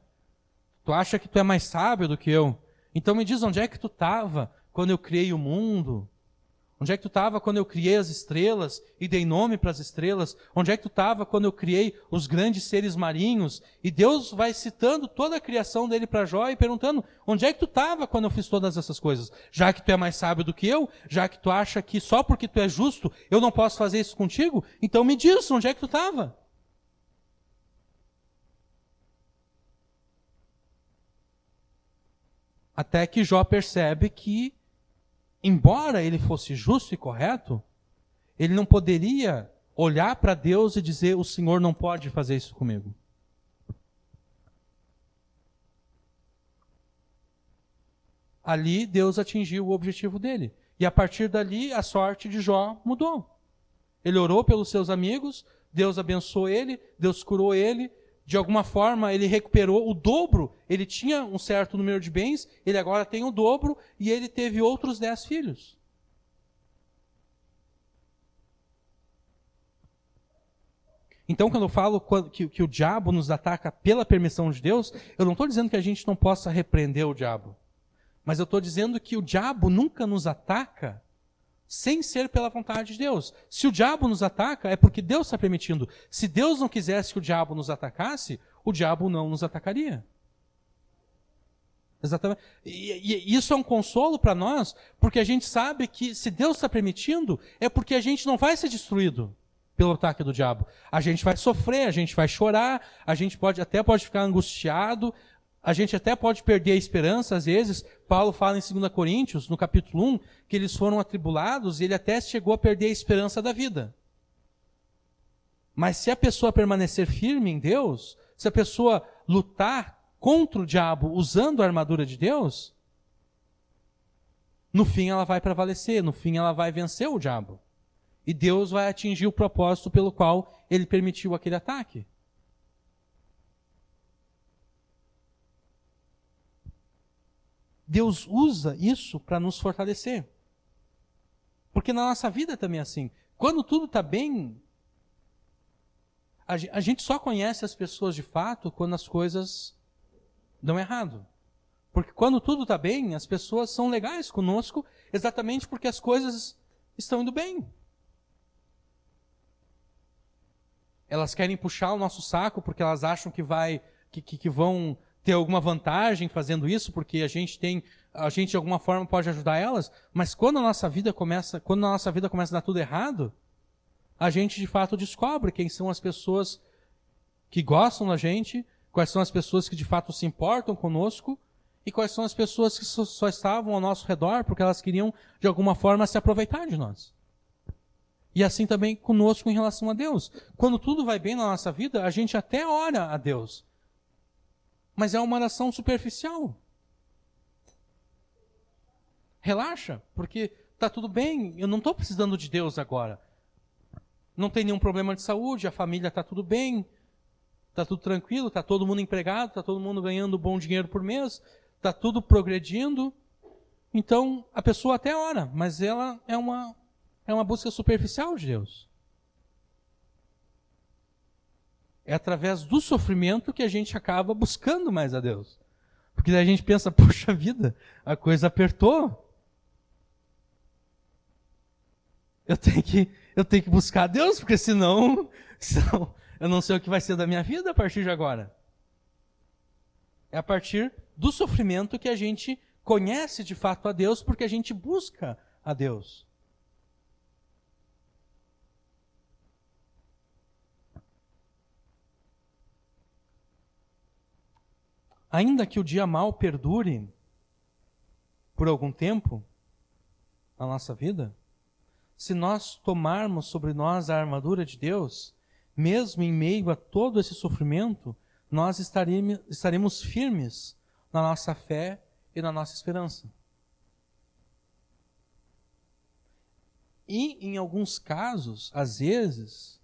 Tu acha que tu é mais sábio do que eu? Então me diz, onde é que tu estava quando eu criei o mundo? Onde é que tu estava quando eu criei as estrelas e dei nome para as estrelas? Onde é que tu estava quando eu criei os grandes seres marinhos? E Deus vai citando toda a criação dele para Jó e perguntando, onde é que tu estava quando eu fiz todas essas coisas? Já que tu é mais sábio do que eu, já que tu acha que só porque tu é justo eu não posso fazer isso contigo, então me diz, onde é que tu estava? Até que Jó percebe que, embora ele fosse justo e correto, ele não poderia olhar para Deus e dizer, o Senhor não pode fazer isso comigo. Ali Deus atingiu o objetivo dele. E a partir dali a sorte de Jó mudou. Ele orou pelos seus amigos, Deus abençoou ele, Deus curou ele. De alguma forma, ele recuperou o dobro. Ele tinha um certo número de bens, ele agora tem o dobro, e ele teve outros 10 filhos. Então, quando eu falo que o diabo nos ataca pela permissão de Deus, eu não estou dizendo que a gente não possa repreender o diabo. Mas eu estou dizendo que o diabo nunca nos ataca sem ser pela vontade de Deus. Se o diabo nos ataca, é porque Deus está permitindo. Se Deus não quisesse que o diabo nos atacasse, o diabo não nos atacaria. Exatamente. E isso é um consolo para nós, porque a gente sabe que se Deus está permitindo, é porque a gente não vai ser destruído pelo ataque do diabo. A gente vai sofrer, a gente vai chorar, a gente pode ficar angustiado, A gente até pode perder a esperança, às vezes. Paulo fala em 2 Coríntios, no capítulo 1, que eles foram atribulados e ele até chegou a perder a esperança da vida. Mas se a pessoa permanecer firme em Deus, se a pessoa lutar contra o diabo usando a armadura de Deus, no fim ela vai prevalecer, no fim ela vai vencer o diabo. E Deus vai atingir o propósito pelo qual ele permitiu aquele ataque. Deus usa isso para nos fortalecer. Porque na nossa vida também é assim. Quando tudo está bem, a gente só conhece as pessoas de fato quando as coisas dão errado. Porque quando tudo está bem, as pessoas são legais conosco exatamente porque as coisas estão indo bem. Elas querem puxar o nosso saco porque elas acham que vão ter alguma vantagem fazendo isso, porque a gente de alguma forma pode ajudar elas, mas quando a nossa vida começa a dar tudo errado, a gente de fato descobre quem são as pessoas que gostam da gente, quais são as pessoas que de fato se importam conosco, e quais são as pessoas que só estavam ao nosso redor porque elas queriam de alguma forma se aproveitar de nós. E assim também conosco em relação a Deus. Quando tudo vai bem na nossa vida, a gente até ora a Deus. Mas é uma oração superficial. Relaxa, porque está tudo bem, eu não estou precisando de Deus agora. Não tem nenhum problema de saúde, a família está tudo bem, está tudo tranquilo, está todo mundo empregado, está todo mundo ganhando bom dinheiro por mês, está tudo progredindo. Então, a pessoa até ora, mas ela é uma busca superficial de Deus. É através do sofrimento que a gente acaba buscando mais a Deus. Porque daí a gente pensa, poxa vida, a coisa apertou. Eu tenho que buscar a Deus, porque senão eu não sei o que vai ser da minha vida a partir de agora. É a partir do sofrimento que a gente conhece de fato a Deus, porque a gente busca a Deus. Ainda que o dia mau perdure por algum tempo na nossa vida, se nós tomarmos sobre nós a armadura de Deus, mesmo em meio a todo esse sofrimento, nós estaremos firmes na nossa fé e na nossa esperança. E, em alguns casos, às vezes,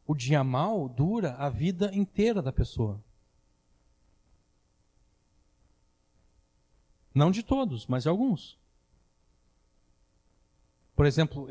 o dia mau dura a vida inteira da pessoa. Não de todos, mas de alguns. Por exemplo,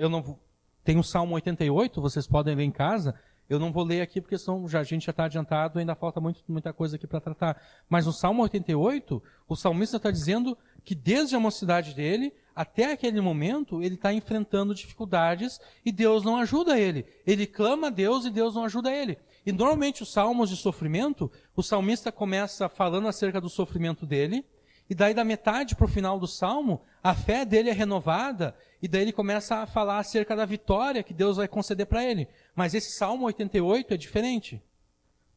tem o Salmo 88, vocês podem ler em casa. Eu não vou ler aqui porque a gente já está adiantado, ainda falta muita coisa aqui para tratar. Mas no Salmo 88, o salmista está dizendo que desde a mocidade dele, até aquele momento, ele está enfrentando dificuldades e Deus não ajuda ele. Ele clama a Deus e Deus não ajuda ele. E normalmente os salmos de sofrimento, o salmista começa falando acerca do sofrimento dele, e daí da metade para o final do salmo, a fé dele é renovada, e daí ele começa a falar acerca da vitória que Deus vai conceder para ele. Mas esse Salmo 88 é diferente.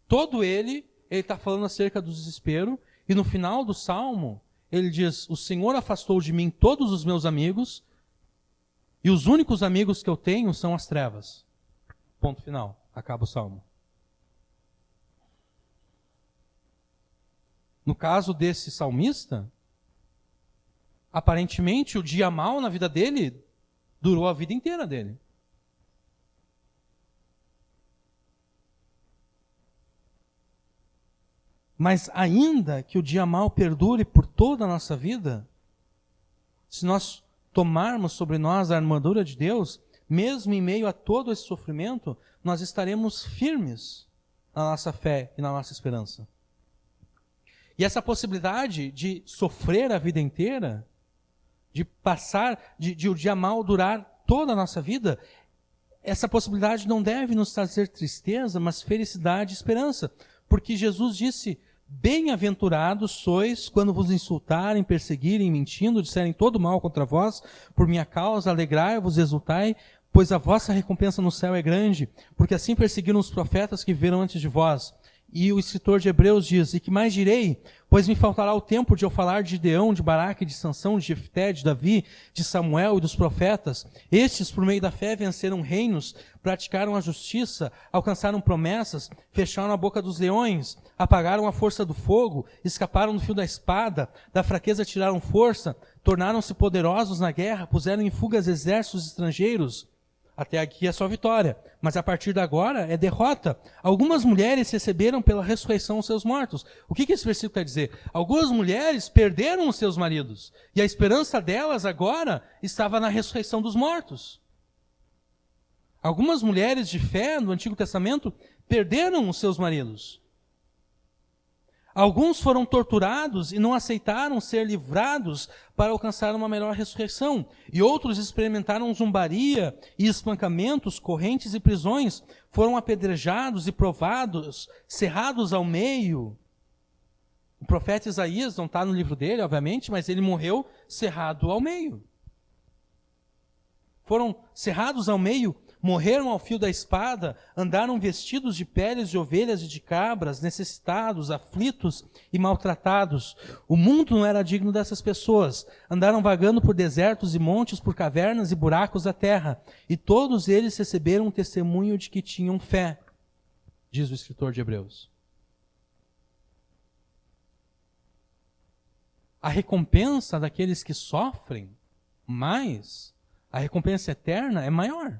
Todo ele está falando acerca do desespero, e no final do salmo, ele diz, o Senhor afastou de mim todos os meus amigos, e os únicos amigos que eu tenho são as trevas. Ponto final. Acaba o salmo. No caso desse salmista, aparentemente o dia mau na vida dele durou a vida inteira dele. Mas ainda que o dia mau perdure por toda a nossa vida, se nós tomarmos sobre nós a armadura de Deus, mesmo em meio a todo esse sofrimento, nós estaremos firmes na nossa fé e na nossa esperança. E essa possibilidade de sofrer a vida inteira, de passar, de o dia mau durar toda a nossa vida, essa possibilidade não deve nos trazer tristeza, mas felicidade e esperança. Porque Jesus disse, bem-aventurados sois quando vos insultarem, perseguirem, mentindo, disserem todo mal contra vós, por minha causa, alegrai-vos, exultai, pois a vossa recompensa no céu é grande, porque assim perseguiram os profetas que viram antes de vós. E o escritor de Hebreus diz, e que mais direi? Pois me faltará o tempo de eu falar de Gideão, de Baraque, de Sansão, de Jefté, de Davi, de Samuel e dos profetas. Estes, por meio da fé, venceram reinos, praticaram a justiça, alcançaram promessas, fecharam a boca dos leões, apagaram a força do fogo, escaparam do fio da espada, da fraqueza tiraram força, tornaram-se poderosos na guerra, puseram em fuga os exércitos estrangeiros. Até aqui é só vitória, mas a partir de agora é derrota. Algumas mulheres receberam pela ressurreição os seus mortos. O que esse versículo quer dizer? Algumas mulheres perderam os seus maridos, e a esperança delas agora estava na ressurreição dos mortos. Algumas mulheres de fé no Antigo Testamento perderam os seus maridos. Alguns foram torturados e não aceitaram ser livrados para alcançar uma melhor ressurreição. E outros experimentaram zombaria e espancamentos, correntes e prisões. Foram apedrejados e provados, cerrados ao meio. O profeta Isaías, não está no livro dele, obviamente, mas ele morreu cerrado ao meio. Foram cerrados ao meio, morreram ao fio da espada, andaram vestidos de peles de ovelhas e de cabras, necessitados, aflitos e maltratados. O mundo não era digno dessas pessoas. Andaram vagando por desertos e montes, por cavernas e buracos da terra. E todos eles receberam um testemunho de que tinham fé, diz o escritor de Hebreus. A recompensa daqueles que sofrem mais, a recompensa eterna é maior.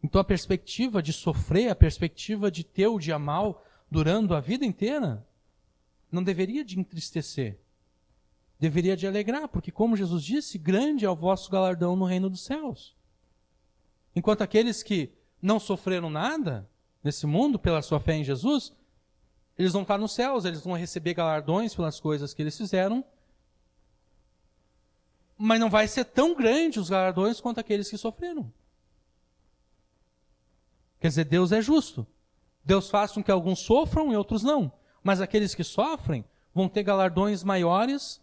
Então a perspectiva de sofrer, a perspectiva de ter o dia mal durando a vida inteira, não deveria de entristecer. Deveria de alegrar, porque como Jesus disse, grande é o vosso galardão no reino dos céus. Enquanto aqueles que não sofreram nada nesse mundo pela sua fé em Jesus, eles vão estar nos céus, eles vão receber galardões pelas coisas que eles fizeram, mas não vai ser tão grande os galardões quanto aqueles que sofreram. Quer dizer, Deus é justo. Deus faz com que alguns sofram e outros não. Mas aqueles que sofrem vão ter galardões maiores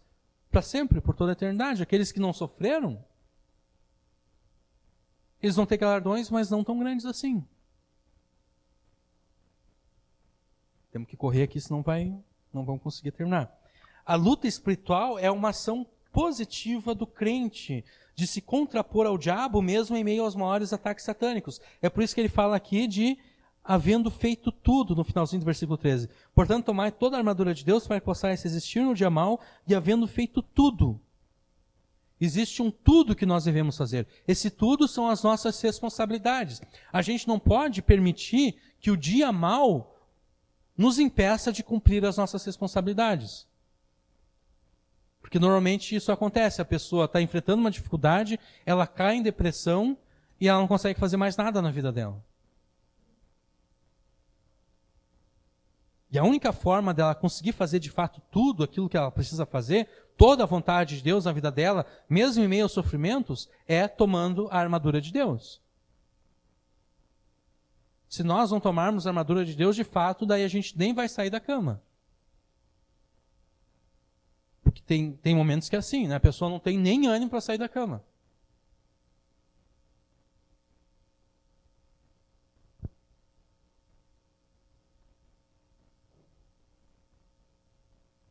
para sempre, por toda a eternidade. Aqueles que não sofreram, eles vão ter galardões, mas não tão grandes assim. Temos que correr aqui, senão não vamos conseguir terminar. A luta espiritual é uma ação positiva do crente, de se contrapor ao diabo mesmo em meio aos maiores ataques satânicos. É por isso que ele fala aqui de havendo feito tudo, no finalzinho do versículo 13. Portanto, tomai toda a armadura de Deus para que possais resistir no dia mau, e havendo feito tudo. Existe um tudo que nós devemos fazer. Esse tudo são as nossas responsabilidades. A gente não pode permitir que o dia mau nos impeça de cumprir as nossas responsabilidades. Porque normalmente isso acontece, a pessoa está enfrentando uma dificuldade, ela cai em depressão e ela não consegue fazer mais nada na vida dela. E a única forma dela conseguir fazer de fato tudo aquilo que ela precisa fazer, toda a vontade de Deus na vida dela, mesmo em meio aos sofrimentos, é tomando a armadura de Deus. Se nós não tomarmos a armadura de Deus, de fato, daí a gente nem vai sair da cama. Porque tem momentos que é assim, né? A pessoa não tem nem ânimo para sair da cama.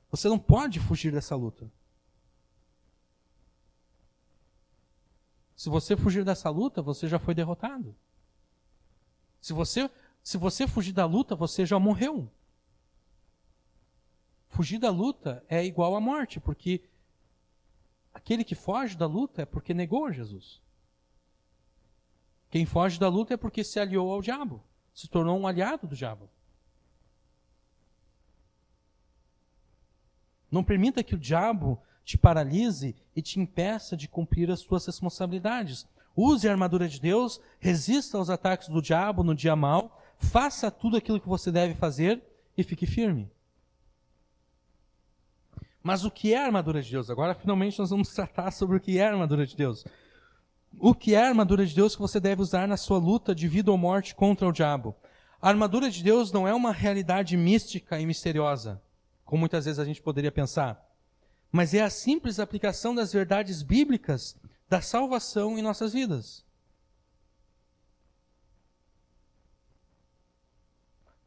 Você não pode fugir dessa luta. Se você fugir dessa luta, você já foi derrotado. Se você fugir da luta, você já morreu. Fugir da luta é igual à morte, porque aquele que foge da luta é porque negou a Jesus. Quem foge da luta é porque se aliou ao diabo, se tornou um aliado do diabo. Não permita que o diabo te paralise e te impeça de cumprir as suas responsabilidades. Use a armadura de Deus, resista aos ataques do diabo no dia mau, faça tudo aquilo que você deve fazer e fique firme. Mas o que é a armadura de Deus? Agora, finalmente, nós vamos tratar sobre o que é a armadura de Deus. O que é a armadura de Deus que você deve usar na sua luta de vida ou morte contra o diabo? A armadura de Deus não é uma realidade mística e misteriosa, como muitas vezes a gente poderia pensar, mas é a simples aplicação das verdades bíblicas da salvação em nossas vidas.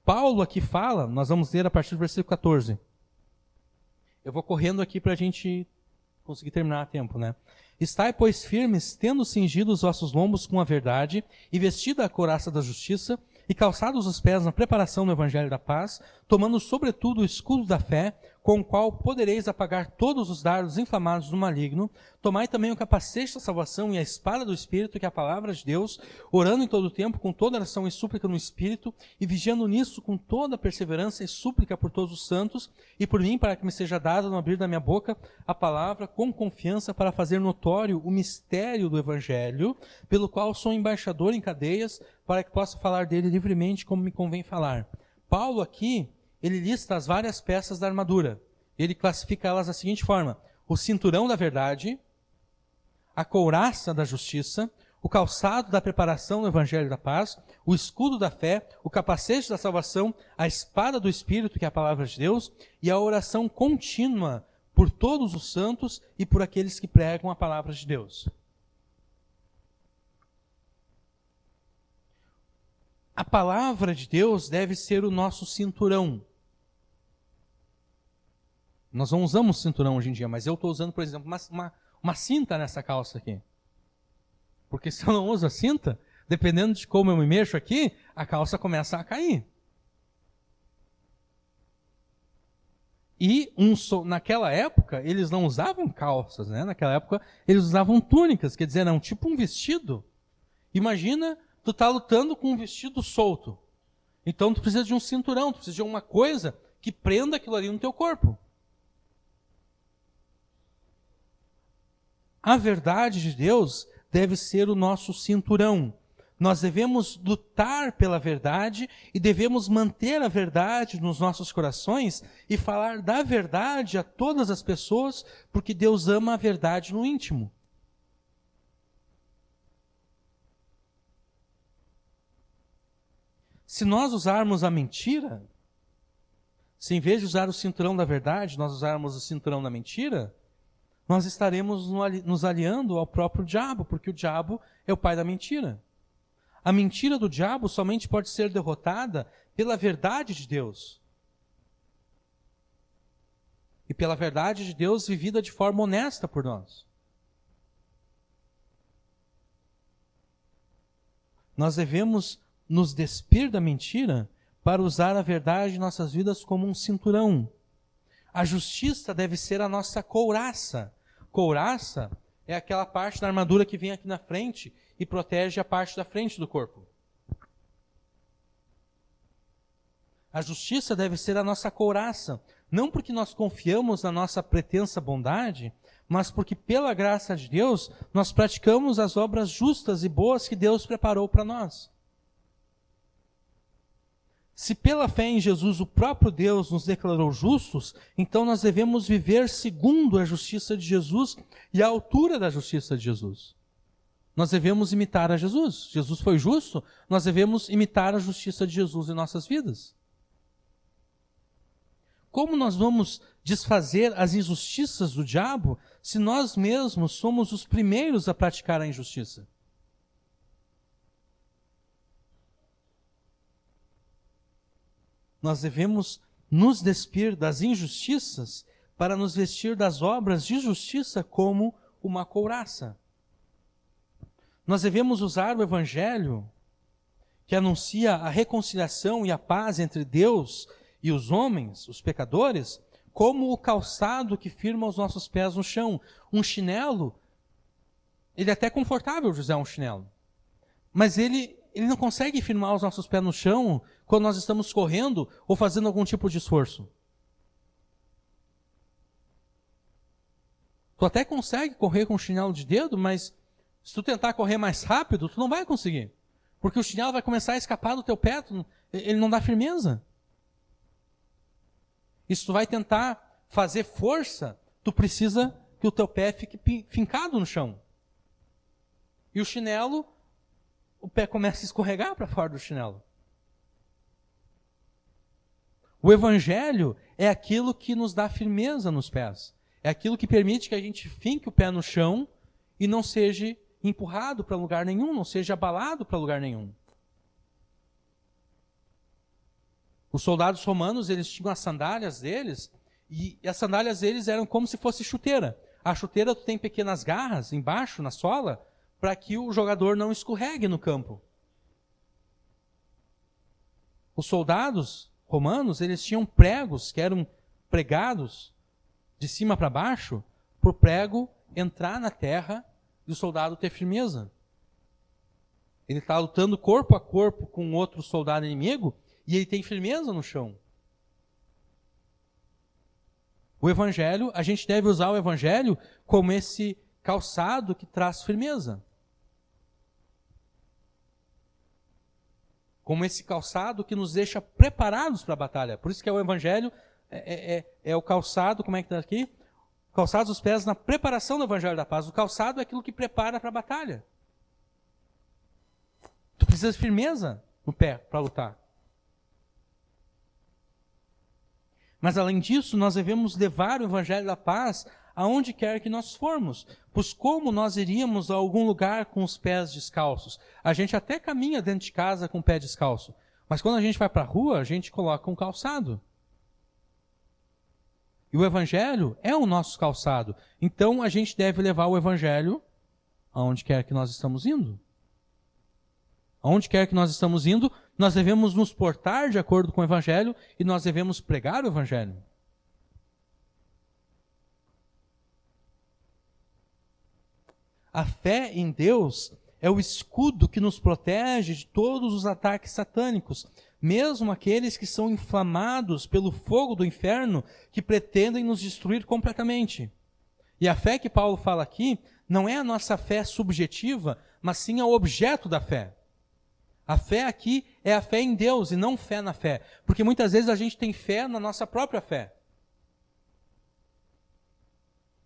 Paulo aqui fala, nós vamos ler a partir do versículo 14. Eu vou correndo aqui para a gente conseguir terminar a tempo, né? Estai, pois, firmes, tendo cingido os vossos lombos com a verdade, e vestida a couraça da justiça, e calçados os pés na preparação do evangelho da paz, tomando sobretudo o escudo da fé, com o qual podereis apagar todos os dardos inflamados do maligno. Tomai também o capacete da salvação e a espada do Espírito, que é a palavra de Deus, orando em todo o tempo, com toda oração e súplica no Espírito, e vigiando nisso com toda perseverança e súplica por todos os santos, e por mim, para que me seja dado no abrir da minha boca a palavra com confiança para fazer notório o mistério do evangelho, pelo qual sou embaixador em cadeias, para que possa falar dele livremente como me convém falar. Paulo aqui, ele lista as várias peças da armadura. Ele classifica elas da seguinte forma: o cinturão da verdade, a couraça da justiça, o calçado da preparação do evangelho da paz, o escudo da fé, o capacete da salvação, a espada do Espírito, que é a palavra de Deus, e a oração contínua por todos os santos e por aqueles que pregam a palavra de Deus. A palavra de Deus deve ser o nosso cinturão. Nós não usamos cinturão hoje em dia, mas eu estou usando, por exemplo, uma cinta nessa calça aqui. Porque se eu não uso a cinta, dependendo de como eu me mexo aqui, a calça começa a cair. E naquela época, eles não usavam calças, né? Naquela época, eles usavam túnicas, quer dizer, eram tipo um vestido. Imagina, tu tá lutando com um vestido solto. Então tu precisa de um cinturão, tu precisa de uma coisa que prenda aquilo ali no teu corpo. A verdade de Deus deve ser o nosso cinturão. Nós devemos lutar pela verdade e devemos manter a verdade nos nossos corações e falar da verdade a todas as pessoas, porque Deus ama a verdade no íntimo. Se nós usarmos a mentira, se em vez de usar o cinturão da verdade, nós usarmos o cinturão da mentira, nós estaremos nos aliando ao próprio diabo, porque o diabo é o pai da mentira. A mentira do diabo somente pode ser derrotada pela verdade de Deus. E pela verdade de Deus vivida de forma honesta por nós. Nós devemos nos despir da mentira para usar a verdade em nossas vidas como um cinturão. A justiça deve ser a nossa couraça. Couraça é aquela parte da armadura que vem aqui na frente e protege a parte da frente do corpo. A justiça deve ser a nossa couraça, não porque nós confiamos na nossa pretensa bondade, mas porque pela graça de Deus nós praticamos as obras justas e boas que Deus preparou para nós. Se pela fé em Jesus o próprio Deus nos declarou justos, então nós devemos viver segundo a justiça de Jesus e a altura da justiça de Jesus. Nós devemos imitar a Jesus. Jesus foi justo, nós devemos imitar a justiça de Jesus em nossas vidas. Como nós vamos desfazer as injustiças do diabo se nós mesmos somos os primeiros a praticar a injustiça? Nós devemos nos despir das injustiças para nos vestir das obras de justiça como uma couraça. Nós devemos usar o Evangelho, que anuncia a reconciliação e a paz entre Deus e os homens, os pecadores, como o calçado que firma os nossos pés no chão. Um chinelo, ele é até confortável de usar um chinelo, mas ele não consegue firmar os nossos pés no chão quando nós estamos correndo ou fazendo algum tipo de esforço. Tu até consegue correr com um chinelo de dedo, mas se tu tentar correr mais rápido, tu não vai conseguir. Porque o chinelo vai começar a escapar do teu pé, ele não dá firmeza. E se tu vai tentar fazer força, tu precisa que o teu pé fique fincado no chão. E o chinelo, o pé começa a escorregar para fora do chinelo. O Evangelho é aquilo que nos dá firmeza nos pés. É aquilo que permite que a gente finque o pé no chão e não seja empurrado para lugar nenhum, não seja abalado para lugar nenhum. Os soldados romanos, eles tinham as sandálias deles, e as sandálias deles eram como se fosse chuteira. A chuteira tem pequenas garras embaixo, na sola, para que o jogador não escorregue no campo. Os soldados romanos, eles tinham pregos que eram pregados de cima para baixo, para o prego entrar na terra e o soldado ter firmeza. Ele está lutando corpo a corpo com outro soldado inimigo e ele tem firmeza no chão. O Evangelho, a gente deve usar o Evangelho como esse calçado que traz firmeza. Como esse calçado que nos deixa preparados para a batalha. Por isso que o Evangelho é o calçado, como é que está aqui? Calçados os pés na preparação do Evangelho da paz. O calçado é aquilo que prepara para a batalha. Tu precisa de firmeza no pé para lutar. Mas além disso, nós devemos levar o Evangelho da paz aonde quer que nós formos. Pois como nós iríamos a algum lugar com os pés descalços? A gente até caminha dentro de casa com o pé descalço. Mas quando a gente vai para a rua, a gente coloca um calçado. E o Evangelho é o nosso calçado. Então a gente deve levar o Evangelho aonde quer que nós estamos indo. Aonde quer que nós estamos indo, nós devemos nos portar de acordo com o Evangelho e nós devemos pregar o Evangelho. A fé em Deus é o escudo que nos protege de todos os ataques satânicos, mesmo aqueles que são inflamados pelo fogo do inferno, que pretendem nos destruir completamente. E a fé que Paulo fala aqui não é a nossa fé subjetiva, mas sim o objeto da fé. A fé aqui é a fé em Deus e não fé na fé. Porque muitas vezes a gente tem fé na nossa própria fé.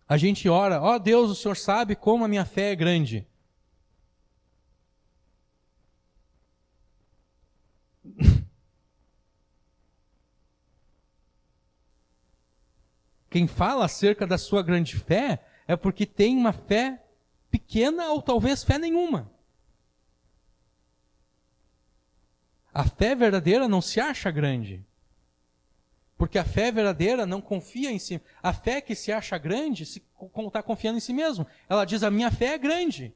A gente ora, ó Deus, o Senhor sabe como a minha fé é grande. Quem fala acerca da sua grande fé é porque tem uma fé pequena ou talvez fé nenhuma. A fé verdadeira não se acha grande. Porque a fé verdadeira não confia em si. A fé que se acha grande está confiando em si mesmo. Ela diz, a minha fé é grande.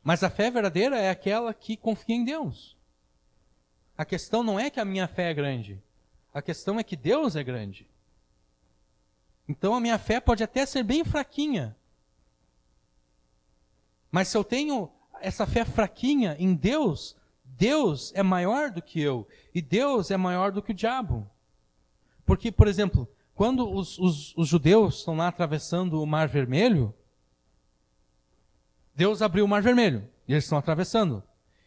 Mas a fé verdadeira é aquela que confia em Deus. A questão não é que a minha fé é grande. A questão é que Deus é grande. Então a minha fé pode até ser bem fraquinha. Mas se eu tenho essa fé fraquinha em Deus, Deus é maior do que eu. E Deus é maior do que o diabo. Porque, por exemplo, quando os judeus estão lá atravessando o Mar Vermelho, Deus abriu o Mar Vermelho e eles estão atravessando.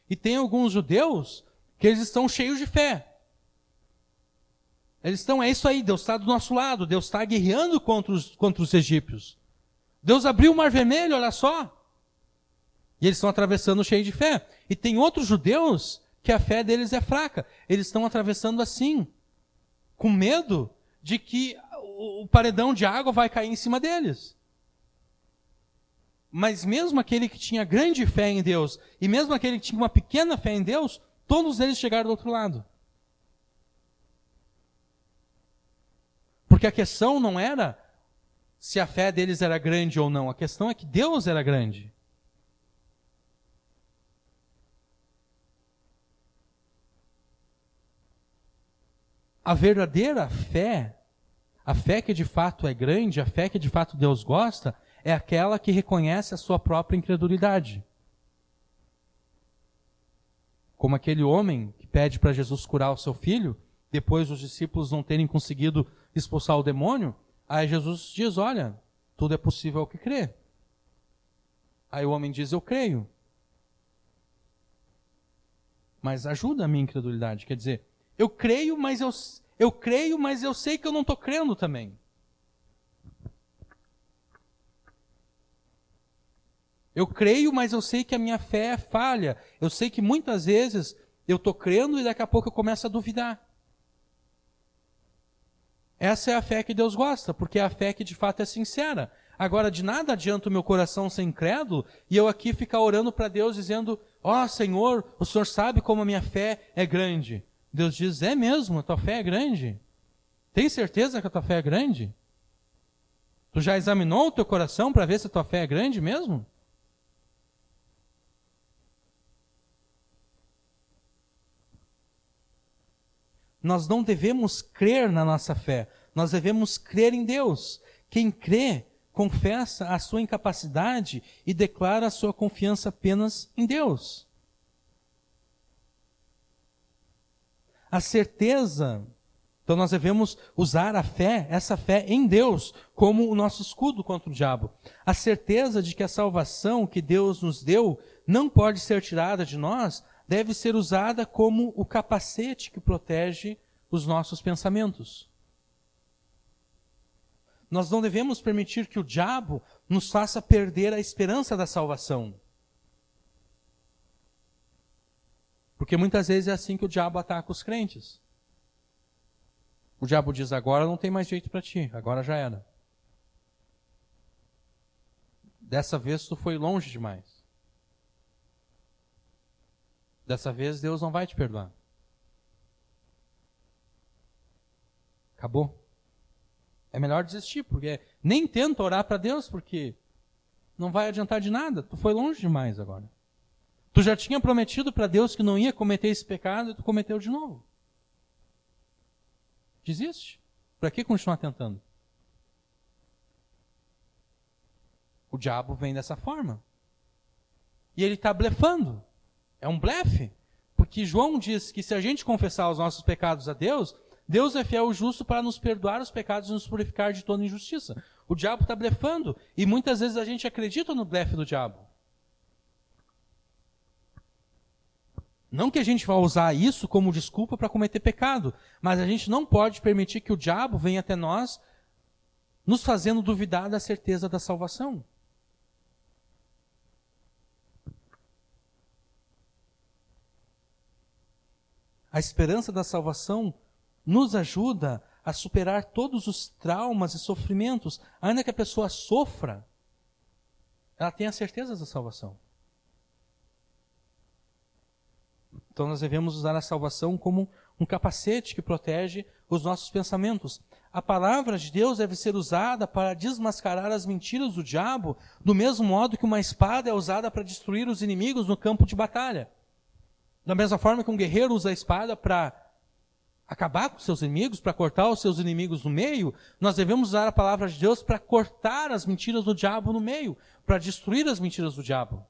E tem alguns judeus que eles estão cheios de fé. Eles estão, é isso aí, Deus está do nosso lado, Deus está guerreando contra os egípcios. Deus abriu o Mar Vermelho, olha só. E eles estão atravessando cheio de fé. E tem outros judeus que a fé deles é fraca. Eles estão atravessando assim, com medo de que o paredão de água vai cair em cima deles. Mas mesmo aquele que tinha grande fé em Deus, e mesmo aquele que tinha uma pequena fé em Deus, todos eles chegaram do outro lado. Porque a questão não era se a fé deles era grande ou não. A questão é que Deus era grande. A verdadeira fé, a fé que de fato é grande, a fé que de fato Deus gosta, é aquela que reconhece a sua própria incredulidade. Como aquele homem que pede para Jesus curar o seu filho, depois os discípulos não terem conseguido expulsar o demônio, aí Jesus diz, olha, tudo é possível ao que crê. Aí o homem diz, eu creio. Mas ajuda a minha incredulidade, quer dizer, eu creio, mas eu sei que eu não estou crendo também. Eu creio, mas eu sei que a minha fé é falha. Eu sei que muitas vezes eu estou crendo e daqui a pouco eu começo a duvidar. Essa é a fé que Deus gosta, porque é a fé que de fato é sincera. Agora, de nada adianta o meu coração ser incrédulo e eu aqui ficar orando para Deus dizendo, Senhor, o Senhor sabe como a minha fé é grande. Deus diz, é mesmo, a tua fé é grande? Tem certeza que a tua fé é grande? Tu já examinou o teu coração para ver se a tua fé é grande mesmo? Nós não devemos crer na nossa fé, nós devemos crer em Deus. Quem crê, confessa a sua incapacidade e declara a sua confiança apenas em Deus. A certeza, então nós devemos usar a fé, essa fé em Deus, como o nosso escudo contra o diabo. A certeza de que a salvação que Deus nos deu não pode ser tirada de nós, deve ser usada como o capacete que protege os nossos pensamentos. Nós não devemos permitir que o diabo nos faça perder a esperança da salvação. Porque muitas vezes é assim que o diabo ataca os crentes. O diabo diz, agora não tem mais jeito para ti, agora já era. Dessa vez tu foi longe demais. Dessa vez Deus não vai te perdoar. Acabou. É melhor desistir, porque nem tenta orar para Deus, porque não vai adiantar de nada. Tu foi longe demais agora. Tu já tinha prometido para Deus que não ia cometer esse pecado e tu cometeu de novo. Desiste. Para que continuar tentando? O diabo vem dessa forma. E ele está blefando. É um blefe. Porque João diz que se a gente confessar os nossos pecados a Deus, Deus é fiel e justo para nos perdoar os pecados e nos purificar de toda injustiça. O diabo está blefando. E muitas vezes a gente acredita no blefe do diabo. Não que a gente vá usar isso como desculpa para cometer pecado, mas a gente não pode permitir que o diabo venha até nós, nos fazendo duvidar da certeza da salvação. A esperança da salvação nos ajuda a superar todos os traumas e sofrimentos. Ainda que a pessoa sofra, ela tem a certeza da salvação. Então nós devemos usar a salvação como um capacete que protege os nossos pensamentos. A palavra de Deus deve ser usada para desmascarar as mentiras do diabo, do mesmo modo que uma espada é usada para destruir os inimigos no campo de batalha. Da mesma forma que um guerreiro usa a espada para acabar com seus inimigos, para cortar os seus inimigos no meio, nós devemos usar a palavra de Deus para cortar as mentiras do diabo no meio, para destruir as mentiras do diabo.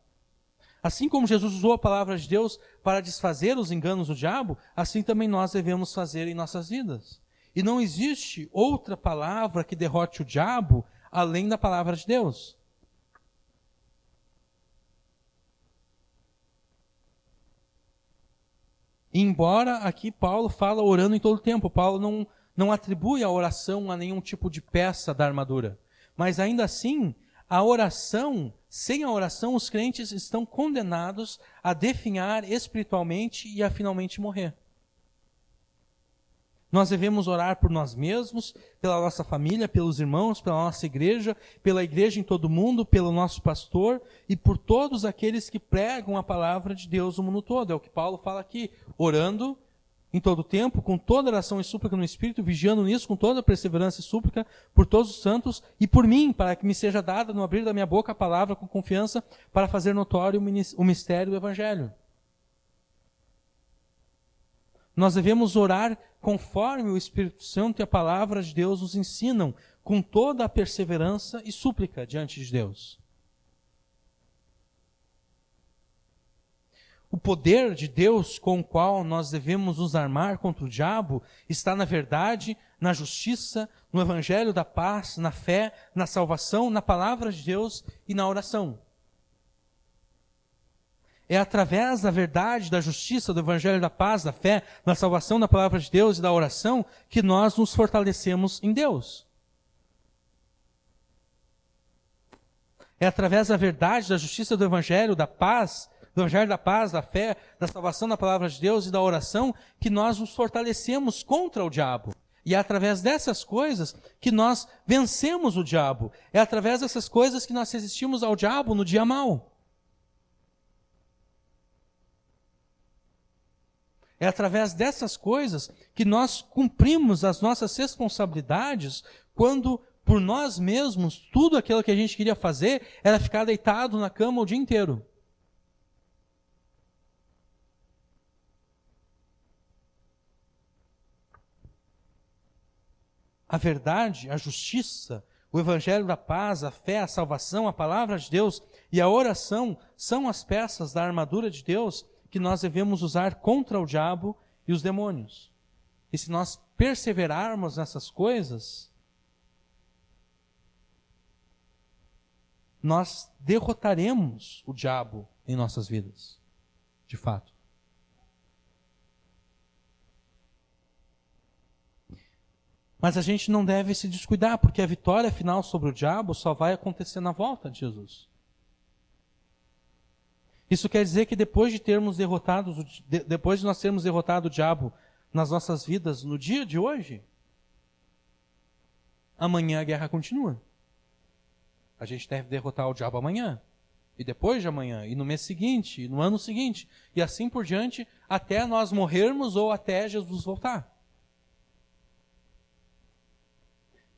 Assim como Jesus usou a palavra de Deus para desfazer os enganos do diabo, assim também nós devemos fazer em nossas vidas. E não existe outra palavra que derrote o diabo além da palavra de Deus. E embora aqui Paulo fala orando em todo o tempo, Paulo não atribui a oração a nenhum tipo de peça da armadura. Mas ainda assim, a oração, sem a oração, os crentes estão condenados a definhar espiritualmente e a finalmente morrer. Nós devemos orar por nós mesmos, pela nossa família, pelos irmãos, pela nossa igreja, pela igreja em todo o mundo, pelo nosso pastor e por todos aqueles que pregam a palavra de Deus no mundo todo. É o que Paulo fala aqui, orando em todo o tempo, com toda oração e súplica no Espírito, vigiando nisso com toda perseverança e súplica por todos os santos e por mim, para que me seja dada no abrir da minha boca a palavra com confiança para fazer notório o mistério do Evangelho. Nós devemos orar conforme o Espírito Santo e a palavra de Deus nos ensinam, com toda a perseverança e súplica diante de Deus. O poder de Deus com o qual nós devemos nos armar contra o diabo está na verdade, na justiça, no evangelho da paz, na fé, na salvação, na palavra de Deus e na oração. É através da verdade, da justiça, do evangelho da paz, da fé, da salvação, da palavra de Deus e da oração que nós nos fortalecemos em Deus. É através da verdade, da justiça, do evangelho da paz, do evangelho da paz, da fé, da salvação, da palavra de Deus e da oração que nós nos fortalecemos contra o diabo. E é através dessas coisas que nós vencemos o diabo. É através dessas coisas que nós resistimos ao diabo no dia mau. É através dessas coisas que nós cumprimos as nossas responsabilidades quando, por nós mesmos, tudo aquilo que a gente queria fazer era ficar deitado na cama o dia inteiro. A verdade, a justiça, o evangelho da paz, a fé, a salvação, a palavra de Deus e a oração são as peças da armadura de Deus que nós devemos usar contra o diabo e os demônios. E se nós perseverarmos nessas coisas, nós derrotaremos o diabo em nossas vidas, de fato. Mas a gente não deve se descuidar, porque a vitória final sobre o diabo só vai acontecer na volta de Jesus. Isso quer dizer que depois de nós termos derrotado o diabo nas nossas vidas no dia de hoje, amanhã a guerra continua. A gente deve derrotar o diabo amanhã, e depois de amanhã, e no mês seguinte, e no ano seguinte, e assim por diante, até nós morrermos ou até Jesus voltar.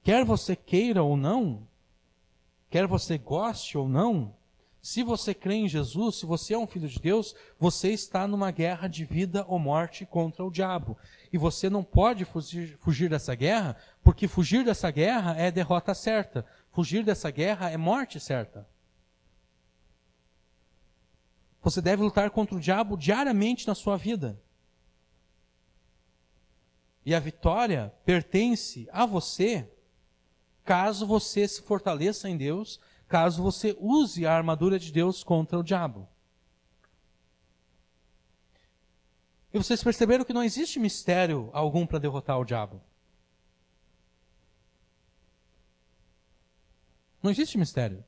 Quer você queira ou não, quer você goste ou não, se você crê em Jesus, se você é um filho de Deus, você está numa guerra de vida ou morte contra o diabo. E você não pode fugir dessa guerra, porque fugir dessa guerra é derrota certa. Fugir dessa guerra é morte certa. Você deve lutar contra o diabo diariamente na sua vida. E a vitória pertence a você, caso você se fortaleça em Deus, caso você use a armadura de Deus contra o diabo. E vocês perceberam que não existe mistério algum para derrotar o diabo. Não existe mistério.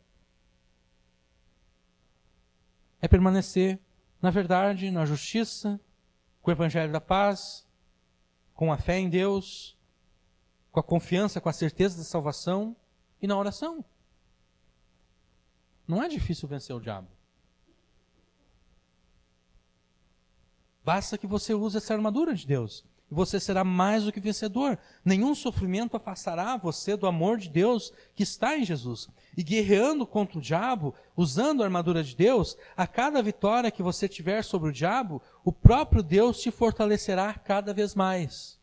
É permanecer na verdade, na justiça, com o evangelho da paz, com a fé em Deus, com a confiança, com a certeza da salvação e na oração. Não é difícil vencer o diabo. Basta que você use essa armadura de Deus. E você será mais do que vencedor. Nenhum sofrimento afastará você do amor de Deus que está em Jesus. E guerreando contra o diabo, usando a armadura de Deus, a cada vitória que você tiver sobre o diabo, o próprio Deus te fortalecerá cada vez mais.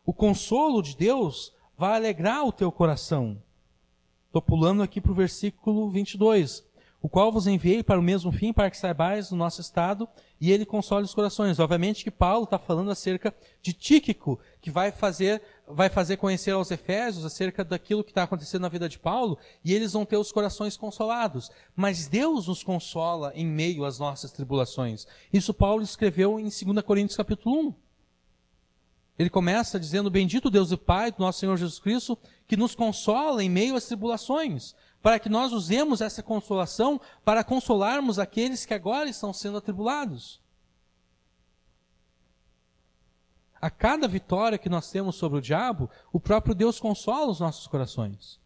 O consolo de Deus vai alegrar o teu coração. Estou pulando aqui para o versículo 22. O qual vos enviei para o mesmo fim, para que saibais do nosso estado, e ele console os corações. Obviamente que Paulo está falando acerca de Tíquico, que vai fazer conhecer aos Efésios acerca daquilo que está acontecendo na vida de Paulo, e eles vão ter os corações consolados. Mas Deus nos consola em meio às nossas tribulações. Isso Paulo escreveu em 2 Coríntios capítulo 1. Ele começa dizendo: bendito Deus e Pai do nosso Senhor Jesus Cristo, que nos consola em meio às tribulações, para que nós usemos essa consolação para consolarmos aqueles que agora estão sendo atribulados. A cada vitória que nós temos sobre o diabo, o próprio Deus consola os nossos corações.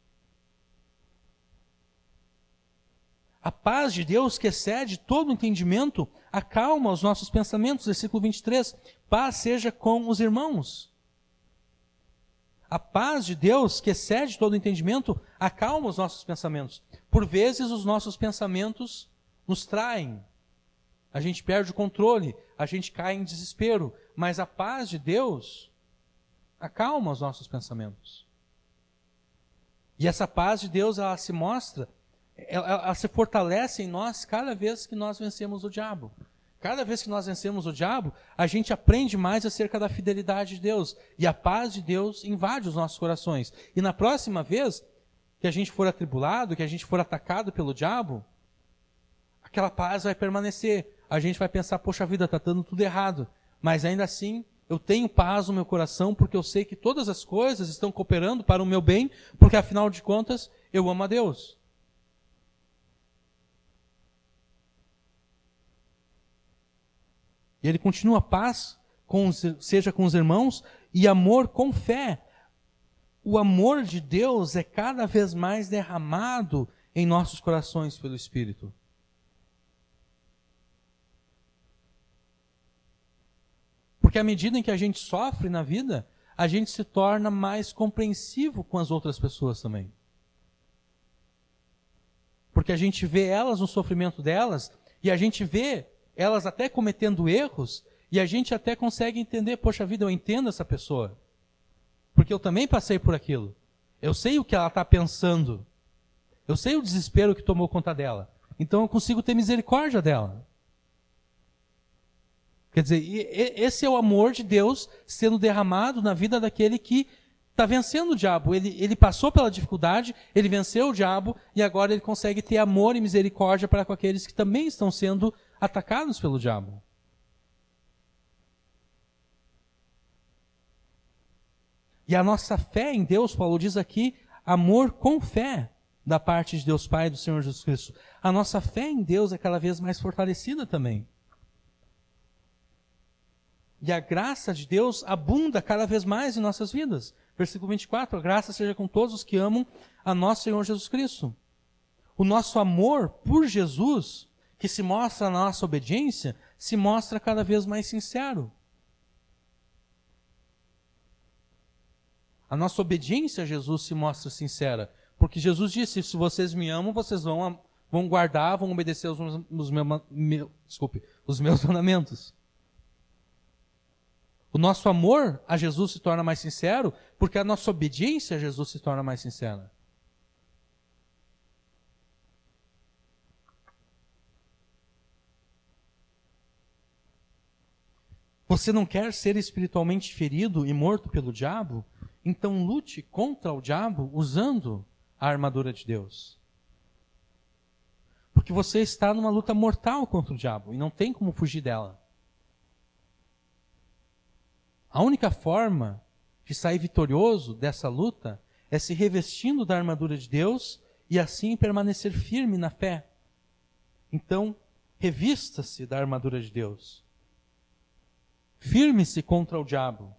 A paz de Deus, que excede todo entendimento, acalma os nossos pensamentos. Versículo 23. Paz seja com os irmãos. A paz de Deus, que excede todo entendimento, acalma os nossos pensamentos. Por vezes os nossos pensamentos nos traem. A gente perde o controle, a gente cai em desespero. Mas a paz de Deus acalma os nossos pensamentos. E essa paz de Deus, ela se mostra, ela se fortalece em nós cada vez que nós vencemos o diabo. Cada vez que nós vencemos o diabo, a gente aprende mais acerca da fidelidade de Deus. E a paz de Deus invade os nossos corações. E na próxima vez que a gente for atribulado, que a gente for atacado pelo diabo, aquela paz vai permanecer. A gente vai pensar: poxa vida, está dando tudo errado. Mas ainda assim, eu tenho paz no meu coração, porque eu sei que todas as coisas estão cooperando para o meu bem, porque afinal de contas, eu amo a Deus. E ele continua: paz seja com os irmãos e amor com fé. O amor de Deus é cada vez mais derramado em nossos corações pelo Espírito. Porque à medida em que a gente sofre na vida, a gente se torna mais compreensivo com as outras pessoas também. Porque a gente vê elas no sofrimento delas, e a gente vê elas até cometendo erros, e a gente até consegue entender: poxa vida, eu entendo essa pessoa. Porque eu também passei por aquilo. Eu sei o que ela está pensando. Eu sei o desespero que tomou conta dela. Então eu consigo ter misericórdia dela. Quer dizer, esse é o amor de Deus sendo derramado na vida daquele que está vencendo o diabo. Ele passou pela dificuldade, ele venceu o diabo, e agora ele consegue ter amor e misericórdia para com aqueles que também estão sendo atacados pelo diabo. E a nossa fé em Deus, Paulo diz aqui, amor com fé da parte de Deus Pai e do Senhor Jesus Cristo. A nossa fé em Deus é cada vez mais fortalecida também. E a graça de Deus abunda cada vez mais em nossas vidas. Versículo 24: a graça seja com todos os que amam a nosso Senhor Jesus Cristo. O nosso amor por Jesus, que se mostra na nossa obediência, se mostra cada vez mais sincero. A nossa obediência a Jesus se mostra sincera. Porque Jesus disse: se vocês me amam, vocês vão guardar, vão obedecer os meus mandamentos. O nosso amor a Jesus se torna mais sincero, porque a nossa obediência a Jesus se torna mais sincera. Você não quer ser espiritualmente ferido e morto pelo diabo? Então lute contra o diabo usando a armadura de Deus. Porque você está numa luta mortal contra o diabo e não tem como fugir dela. A única forma de sair vitorioso dessa luta é se revestindo da armadura de Deus e assim permanecer firme na fé. Então, revista-se da armadura de Deus. Firme-se contra o diabo.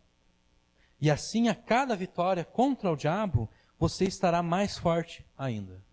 E assim, a cada vitória contra o diabo, você estará mais forte ainda.